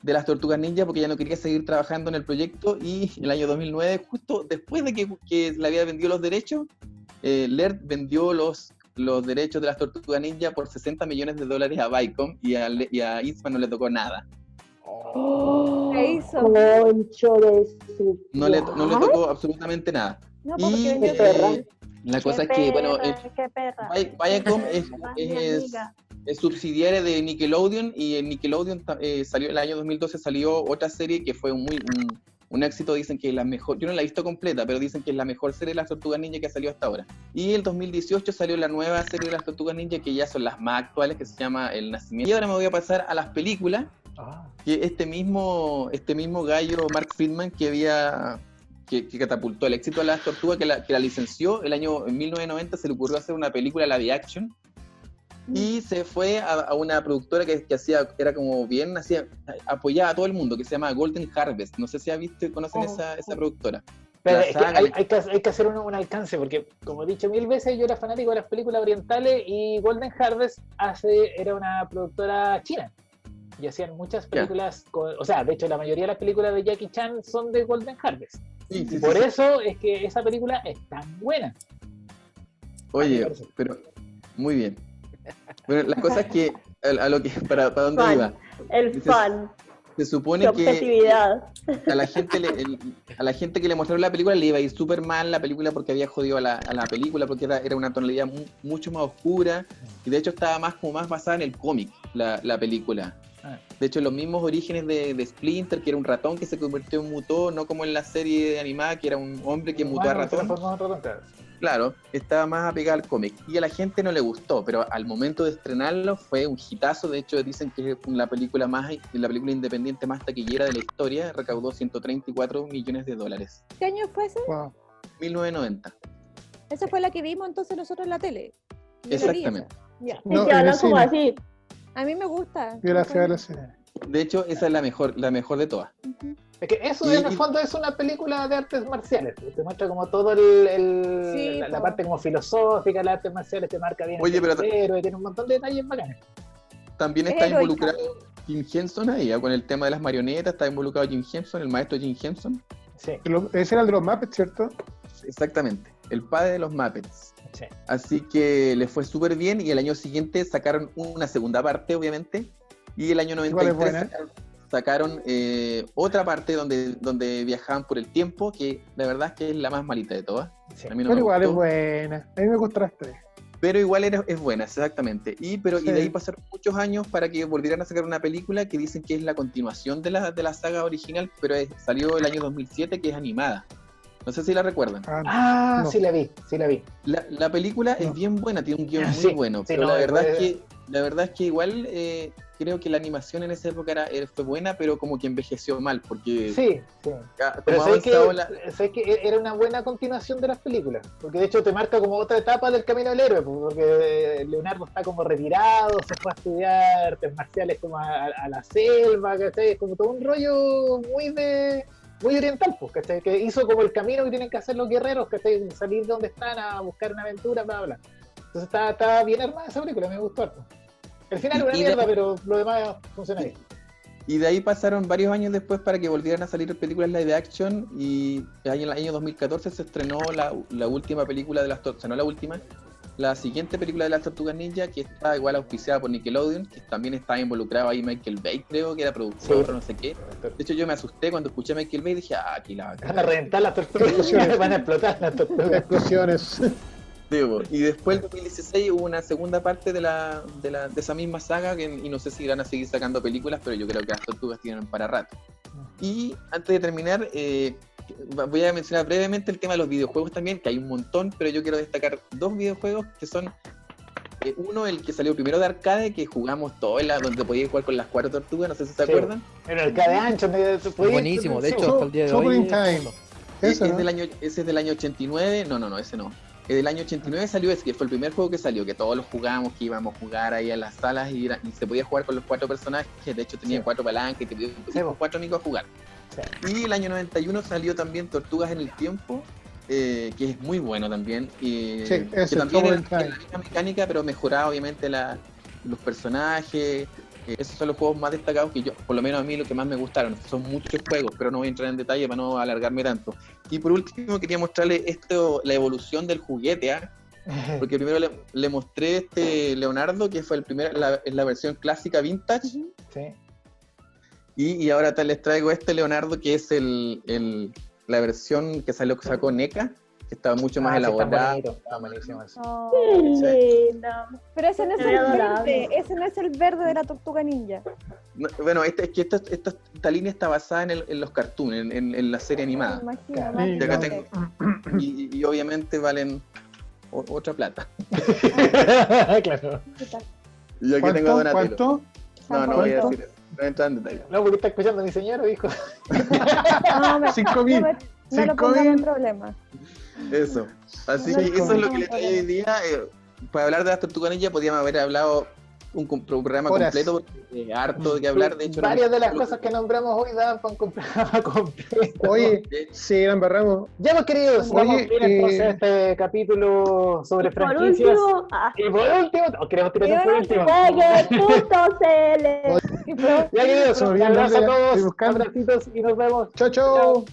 Speaker 3: de las Tortugas Ninja porque ya no quería seguir trabajando en el proyecto, y el año 2009, justo después de que le había vendido los derechos, Laird vendió los derechos de las Tortugas Ninja por $60 millones a Viacom, y a Eastman no le tocó nada.
Speaker 4: ¿Qué hizo?
Speaker 6: Concho de su...
Speaker 3: No le tocó absolutamente nada.
Speaker 4: No, porque
Speaker 3: Y
Speaker 4: vendió
Speaker 6: perra.
Speaker 3: la cosa es que, bueno,
Speaker 6: qué perra.
Speaker 3: Viacom
Speaker 6: Mi amiga.
Speaker 3: es subsidiaria de Nickelodeon, y en Nickelodeon salió el año 2012 salió otra serie que fue un éxito, dicen que es la mejor, yo no la he visto completa, pero dicen que es la mejor serie de las Tortugas Ninja que ha salido hasta ahora. Y el 2018 salió la nueva serie de las Tortugas Ninja, que ya son las más actuales, que se llama El Nacimiento. Y ahora me voy a pasar a las películas, que este mismo gallo, Mark Friedman, que catapultó el éxito de las Tortugas, que la licenció en 1990, se le ocurrió hacer una película live action, y se fue a una productora que era como bien, apoyaba a todo el mundo, que se llama Golden Harvest. No sé si conocen esa productora.
Speaker 1: Pero es que hay que hacer un alcance, porque como he dicho 1000 veces, yo era fanático de las películas orientales, y Golden Harvest era una productora china, y hacían muchas películas, o sea, de hecho la mayoría de las películas de Jackie Chan son de Golden Harvest.
Speaker 3: Sí,
Speaker 1: Por eso es que esa película es tan buena.
Speaker 3: Oye, pero muy bien. Bueno, la cosa es que a lo que para dónde iba.
Speaker 6: El fan.
Speaker 3: Se supone que a la gente que le mostraron la película le iba a ir súper mal la película, porque había jodido a la película, porque era una tonalidad mucho más oscura, y de hecho estaba más basada en el cómic la película. De hecho, los mismos orígenes de Splinter, que era un ratón que se convirtió en mutó, no como en la serie animada, que era un hombre que mutó a ratón. Claro, estaba más apegado al cómic, y a la gente no le gustó, pero al momento de estrenarlo fue un hitazo. De hecho, dicen que es la película independiente más taquillera de la historia, recaudó $134 millones.
Speaker 4: ¿Qué año fue ese?
Speaker 5: Wow.
Speaker 3: 1990.
Speaker 4: Esa fue la que vimos entonces nosotros en la tele. Yo la vi
Speaker 3: Exactamente.
Speaker 4: esa. Ya.
Speaker 6: Y que hablan como así.
Speaker 4: A mí me gusta.
Speaker 5: Yo la fui a la serie.
Speaker 3: De hecho, esa es la mejor de todas.
Speaker 1: Es que eso en el fondo es una película de artes marciales. Te muestra como todo la parte como filosófica de las artes marciales, te marca bien.
Speaker 3: Oye, pero
Speaker 1: héroe, tiene un montón de detalles bacanes.
Speaker 3: También está involucrado Jim Henson ahí, con el tema de las marionetas. Está involucrado Jim Henson, el maestro Jim Henson.
Speaker 1: Sí.
Speaker 5: Ese era el de los Muppets, ¿cierto?
Speaker 3: Exactamente, el padre de los Muppets.
Speaker 1: Sí.
Speaker 3: Así que le fue súper bien, y el año siguiente sacaron una segunda parte, obviamente, y el año 93 sacaron otra parte donde viajaban por el tiempo, que la verdad es que es la más malita de todas.
Speaker 1: Sí.
Speaker 3: A mí no
Speaker 5: Pero
Speaker 3: me
Speaker 5: igual
Speaker 3: gustó,
Speaker 5: es buena. A mí me gustan las tres.
Speaker 3: pero igual es buena, exactamente. Y de ahí
Speaker 5: Sí.
Speaker 3: pasaron muchos años para que volvieran a sacar una película que dicen que es la continuación de la saga original, pero salió el año 2007, que es animada. No sé si la recuerdan.
Speaker 5: No.
Speaker 1: Sí la vi.
Speaker 3: La película es bien buena, tiene un guión muy bueno, pero la verdad es que igual creo que la animación en esa época fue buena, pero como que envejeció mal, porque
Speaker 1: Sí. Pero sé que era una buena continuación de las películas, porque de hecho te marca como otra etapa del camino del héroe, porque Leonardo está como retirado, se fue a estudiar artes marciales como a la selva, ¿cachai? Es como todo un rollo muy oriental, pues, ¿cachai? Que hizo como el camino que tienen que hacer los guerreros, ¿cachai? Salir de donde están a buscar una aventura, bla, bla. Entonces está bien armada esa película, me gustó harto. El final es una mierda, pero lo demás funciona bien.
Speaker 3: Y de ahí pasaron varios años después para que volvieran a salir películas live action, y en el año 2014 se estrenó la última película de las Tortugas, o sea, no la última, la siguiente película de las Tortugas Ninja, que está igual auspiciada por Nickelodeon, que también está involucrado ahí Michael Bay, creo que era productor,
Speaker 1: Sí.
Speaker 3: no sé qué. De hecho, yo me asusté cuando escuché a Michael Bay y dije, aquí la
Speaker 1: Van a reventar las tortugas, van a explotar las tortugas.
Speaker 5: Explosiones.
Speaker 3: Debo. Y después en 2016 hubo una segunda parte de esa misma saga, y no sé si irán a seguir sacando películas, pero yo creo que las Tortugas tienen para rato. Y antes de terminar, voy a mencionar brevemente el tema de los videojuegos también, que hay un montón, pero yo quiero destacar 2 videojuegos que son uno, el que salió primero de arcade, que jugamos todo, donde podías jugar con las 4 tortugas, no sé si se acuerdan.
Speaker 1: En el arcade ancho,
Speaker 2: Buenísimo, de hecho, hasta el día de
Speaker 5: Super
Speaker 2: hoy.
Speaker 5: in Time. Eso, ¿no?
Speaker 3: Ese es del año 89, no, ese no. Del año 89 salió ese, que fue el primer juego que salió, que todos los jugábamos, que íbamos a jugar ahí a las salas, y se podía jugar con los 4 personajes, de hecho tenía 4 palancas, y te podías 4 amigos a jugar.
Speaker 1: Sí.
Speaker 3: Y el año 91 salió también Tortugas en el Tiempo, que es muy bueno también,
Speaker 5: Sí,
Speaker 3: que
Speaker 5: ese,
Speaker 3: también
Speaker 5: Super
Speaker 3: es
Speaker 5: in Time.
Speaker 3: la misma mecánica, pero mejorada obviamente los personajes. Esos son los juegos más destacados que por lo menos a mí, lo que más me gustaron. Son muchos juegos, pero no voy a entrar en detalle para no alargarme tanto. Y por último quería mostrarle la evolución del juguete, porque primero le mostré Leonardo, que fue la versión clásica vintage.
Speaker 1: Sí.
Speaker 3: Y ahora les traigo Leonardo, que es la versión que sacó NECA, estaba mucho más
Speaker 1: Ah, sí, está
Speaker 3: elaborado.
Speaker 1: bonito, está buenísimo eso.
Speaker 4: Oh,
Speaker 6: Qué lindo.
Speaker 4: pero ese no es
Speaker 6: Qué
Speaker 4: el
Speaker 6: adorable.
Speaker 4: verde, ese no es el verde de la Tortuga Ninja.
Speaker 3: Bueno, es que esta línea está basada en los cartoons, en la serie
Speaker 4: Me
Speaker 3: animada.
Speaker 4: imagino,
Speaker 5: Sí,
Speaker 4: más
Speaker 3: Y acá
Speaker 4: verde.
Speaker 3: tengo- y obviamente valen otra plata.
Speaker 1: Claro.
Speaker 3: Y aquí tengo a Donatello.
Speaker 5: ¿Cuánto?
Speaker 3: No voy a
Speaker 4: ¿Cuánto?
Speaker 3: decir eso. No voy a entrar en detalle.
Speaker 1: No, porque está escuchando a mi señora, dijo.
Speaker 4: No,
Speaker 5: 5.000.
Speaker 4: no lo
Speaker 5: 5.000.
Speaker 4: pongan en problema.
Speaker 3: Eso. Así
Speaker 4: No,
Speaker 3: que
Speaker 5: no,
Speaker 3: eso es lo
Speaker 4: no,
Speaker 3: que le
Speaker 4: no,
Speaker 3: traía hoy día. Para hablar de las Tortugas Ninja podíamos haber hablado un programa
Speaker 5: Horas.
Speaker 3: completo, porque harto de qué hablar. De hecho,
Speaker 1: Varias de las
Speaker 3: no-
Speaker 1: cosas que nombramos hoy daban para un programa completo.
Speaker 5: Oye, sí, la embarramos.
Speaker 1: Ya, pues, queridos, vamos
Speaker 5: Oye,
Speaker 1: bien entonces a este capítulo sobre
Speaker 6: Y por
Speaker 1: franquicias.
Speaker 6: último,
Speaker 1: Y por último, ¿o queremos tirar un por último?
Speaker 6: juegue.cl.
Speaker 1: Ya, queridos,
Speaker 5: Se me
Speaker 1: un
Speaker 5: olvidó el
Speaker 1: abrazo a
Speaker 5: nombre, estoy
Speaker 1: todos,
Speaker 5: buscando.
Speaker 1: abracitos y nos vemos.
Speaker 5: Chao, chao.